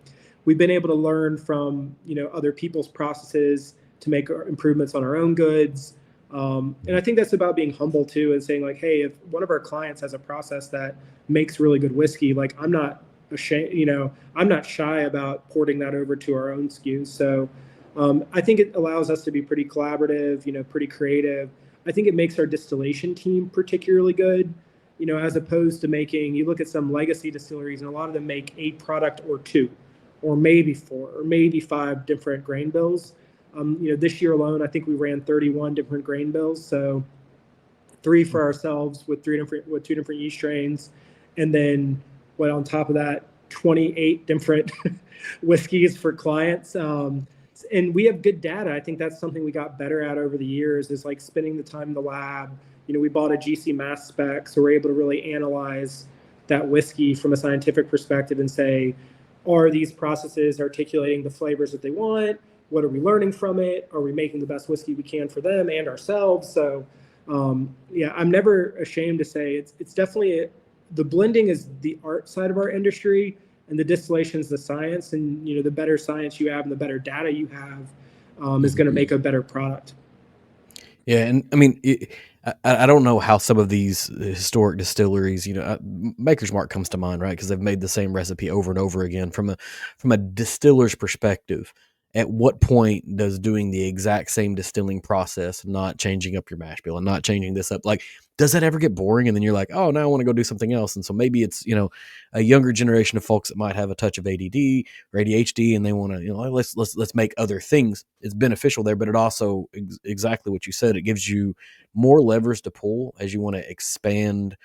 we've been able to learn from, other people's processes to make improvements on our own goods. And I think that's about being humble too and saying like, hey, if one of our clients has a process that makes really good whiskey, like I'm not ashamed, I'm not shy about porting that over to our own SKUs. So I think it allows us to be pretty collaborative, pretty creative. I think it makes our distillation team particularly good, as opposed to making, you look at some legacy distilleries and a lot of them make a product or two, or maybe four, or maybe five different grain bills. This year alone, I think we ran 31 different grain bills. So three for ourselves with two different yeast strains, and then what on top of that, 28 different whiskeys for clients. And we have good data. I think that's something we got better at over the years is like spending the time in the lab. We bought a GC mass spec, so we're able to really analyze that whiskey from a scientific perspective and say, are these processes articulating the flavors that they want? What are we learning from it? Are we making the best whiskey we can for them and ourselves? So yeah, I'm never ashamed to say it's definitely the blending is the art side of our industry, and the distillation is the science. And the better science you have, and the better data you have, is Hmm. going to make a better product. Yeah, and I mean, I don't know how some of these historic distilleries, Maker's Mark comes to mind, right? Because they've made the same recipe over and over again. From a distiller's perspective, at what point does doing the exact same distilling process, not changing up your mash bill and not changing this up, like, does that ever get boring? And then you're like, oh, now I want to go do something else. And so maybe it's a younger generation of folks that might have a touch of ADD or ADHD, and they want to, let's make other things. It's beneficial there, but it also exactly what you said. It gives you more levers to pull as you want to expand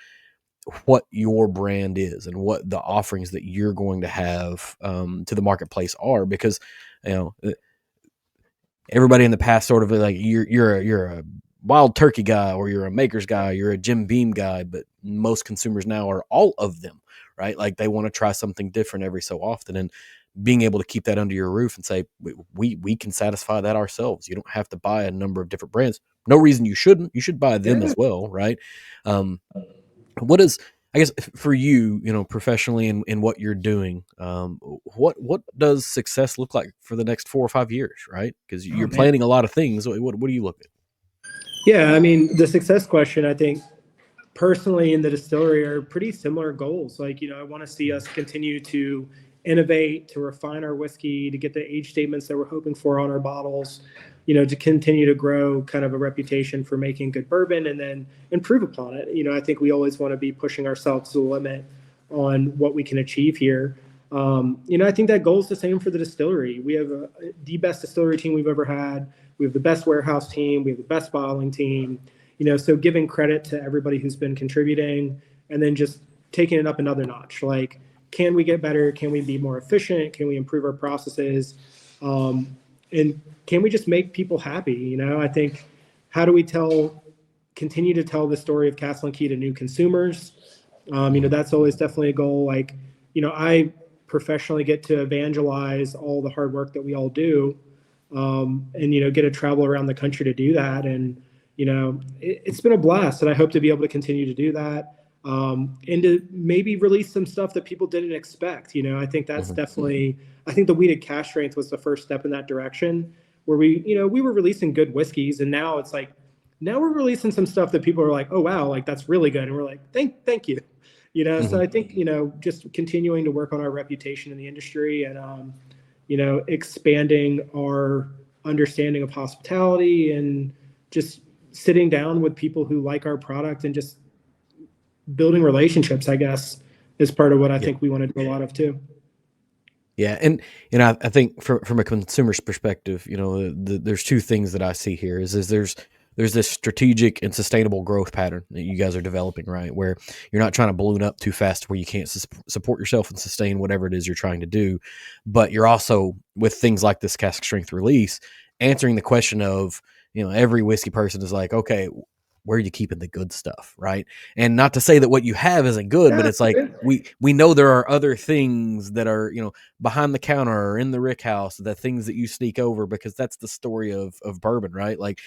what your brand is and what the offerings that you're going to have to the marketplace are. Because you know everybody in the past sort of like you're a wild turkey guy, or you're a Maker's guy, you're a Jim Beam guy, but most consumers now are all of them, right? Like they want to try something different every so often, and being able to keep that under your roof and say we can satisfy that ourselves. You don't have to buy a number of different brands. No reason you shouldn't. You should buy them Yeah. as well, right? Um, what is, I guess, for you, professionally, in what you're doing, what does success look like for the next 4 or 5 years, right? Because Oh you're man. planning a lot of things. What do you look at? Yeah, I mean, the success question, I think personally in the distillery are pretty similar goals. Like, I want to see us continue to innovate, to refine our whiskey, to get the age statements that we're hoping for on our bottles, to continue to grow kind of a reputation for making good bourbon and then improve upon it. I think we always want to be pushing ourselves to the limit on what we can achieve here. I think that goal is the same for the distillery. We have the best distillery team we've ever had. We have the best warehouse team. We have the best bottling team. So giving credit to everybody who's been contributing, and then just taking it up another notch. Like, can we get better? Can we be more efficient? Can we improve our processes? And can we just make people happy? I think, how do we continue to tell the story of Castle and Key to new consumers? That's always definitely a goal. Like, I professionally get to evangelize all the hard work that we all do, and get to travel around the country to do that. And it's been a blast, and I hope to be able to continue to do that, and to maybe release some stuff that people didn't expect. I think that's definitely. I think the weeded cask strength was the first step in that direction, where we were releasing good whiskeys, and now it's like, now we're releasing some stuff that people are like, oh wow, like that's really good, and we're like, thank you. So I think, just continuing to work on our reputation in the industry, and, expanding our understanding of hospitality, and just sitting down with people who like our product and just building relationships, I guess, is part of what I think we want to do a lot of too. Yeah. And, I think from a consumer's perspective, there's two things that I see here is there's this strategic and sustainable growth pattern that you guys are developing, right? Where you're not trying to balloon up too fast where you can't support yourself and sustain whatever it is you're trying to do. But you're also, with things like this cask strength release, answering the question of, every whiskey person is like, okay, where are you keeping the good stuff, right? And not to say that what you have isn't good, but it's like we know there are other things that are, behind the counter or in the rick house, the things that you sneak over, because that's the story of bourbon, right? Like,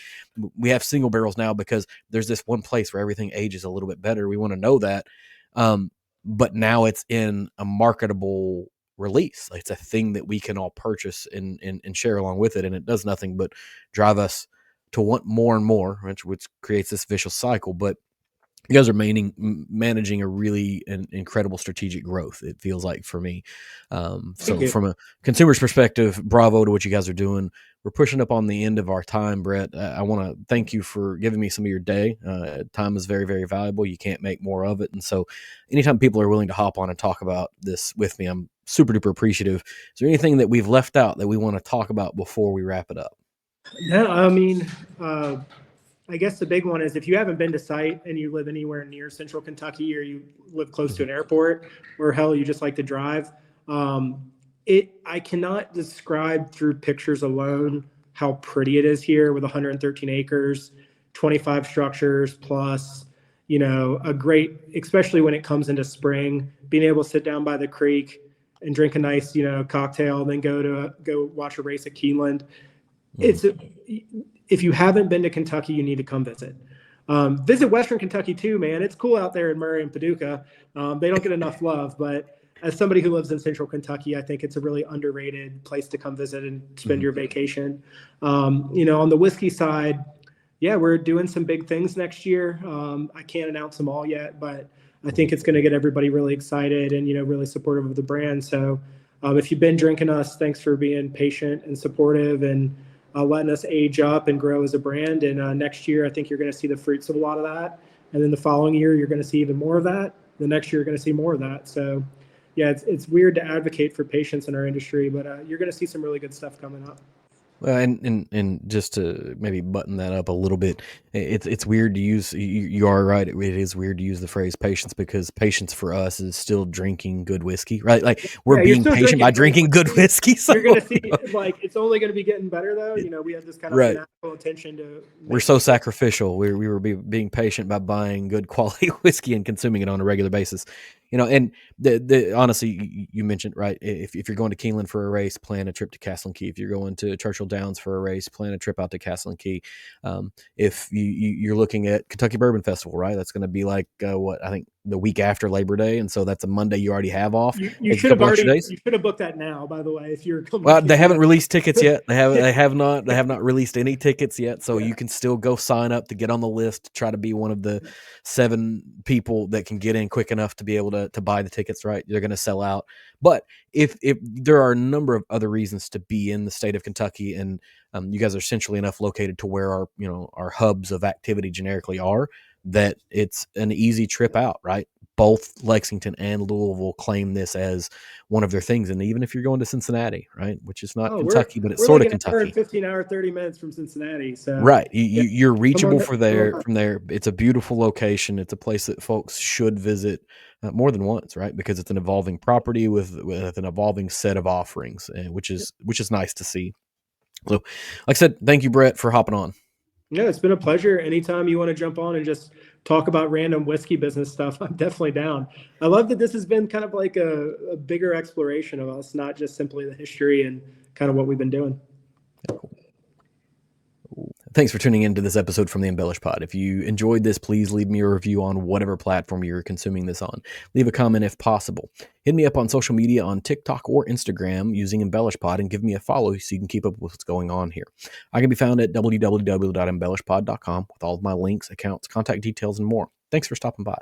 we have single barrels now because there's this one place where everything ages a little bit better. We want to know that. But now it's in a marketable release. Like, it's a thing that we can all purchase and share along with it. And it does nothing but drive us to want more and more, which creates this vicious cycle. But you guys are managing a really incredible strategic growth, it feels like, for me. So from a consumer's perspective, bravo to what you guys are doing. We're pushing up on the end of our time, Brett. I want to thank you for giving me some of your day. Time is very, very valuable. You can't make more of it. And so anytime people are willing to hop on and talk about this with me, I'm super duper appreciative. Is there anything that we've left out that we want to talk about before we wrap it up? No, I mean, I guess the big one is, if you haven't been to site and you live anywhere near central Kentucky, or you live close to an airport, or hell, you just like to drive, I cannot describe through pictures alone how pretty it is here, with 113 acres, 25 structures plus, a great, especially when it comes into spring, being able to sit down by the creek and drink a nice, cocktail, and then go watch a race at Keeneland. If you haven't been to Kentucky, you need to come visit. Visit Western Kentucky too, man. It's cool out there in Murray and Paducah. They don't get enough love, but as somebody who lives in central Kentucky, I think it's a really underrated place to come visit and spend your vacation. On the whiskey side, yeah, we're doing some big things next year. I can't announce them all yet, but I think it's going to get everybody really excited and, really supportive of the brand. So if you've been drinking us, thanks for being patient and supportive, and letting us age up and grow as a brand. And next year, I think you're going to see the fruits of a lot of that. And then the following year, you're going to see even more of that. The next year, you're going to see more of that. So, yeah, it's weird to advocate for patience in our industry, but you're going to see some really good stuff coming up. Well, and just to maybe button that up a little bit, it's weird to use. You are right. It is weird to use the phrase patience, because patience for us is still drinking good whiskey, right? Like, we're being patient by drinking good whiskey. So you're going to see, like, it's only going to be getting better though. We have this kind of natural attention to. We're so sacrificial. We were being patient by buying good quality whiskey and consuming it on a regular basis. And honestly, you mentioned, right, if you're going to Keeneland for a race, plan a trip to Castle and Key. If you're going to Churchill Downs for a race, plan a trip out to Castle and Key. If you're looking at Kentucky Bourbon Festival, right, that's going to be like I think the week after Labor Day, and so that's a Monday you already have off. You should have booked that now, by the way, if you're coming. Well, they haven't released tickets yet. They have not released any tickets yet, so you can still go sign up to get on the list, try to be one of the 7 people that can get in quick enough to be able to buy the tickets, right? They're going to sell out. But if there are a number of other reasons to be in the state of Kentucky, and you guys are centrally enough located to where our hubs of activity generically are, that it's an easy trip out, right? Both Lexington and Louisville claim this as one of their things. And even if you're going to Cincinnati, right, which is not Oh, Kentucky, but it's we're sort like of an hour and Kentucky. 15 hour, 30 minutes from Cincinnati. So Right. yeah, You're come on reachable down. for there from there. It's a beautiful location. It's a place that folks should visit more than once, right? Because it's an evolving property with an evolving set of offerings, which is nice to see. So, like I said, thank you, Brett, for hopping on. Yeah, it's been a pleasure. Anytime you want to jump on and just talk about random whiskey business stuff, I'm definitely down. I love that this has been kind of like a bigger exploration of us, not just simply the history and kind of what we've been doing. Thanks for tuning in to this episode from the EmbellishPod. If you enjoyed this, please leave me a review on whatever platform you're consuming this on. Leave a comment if possible. Hit me up on social media on TikTok or Instagram using EmbellishPod and give me a follow so you can keep up with what's going on here. I can be found at www.embellishpod.com with all of my links, accounts, contact details, and more. Thanks for stopping by.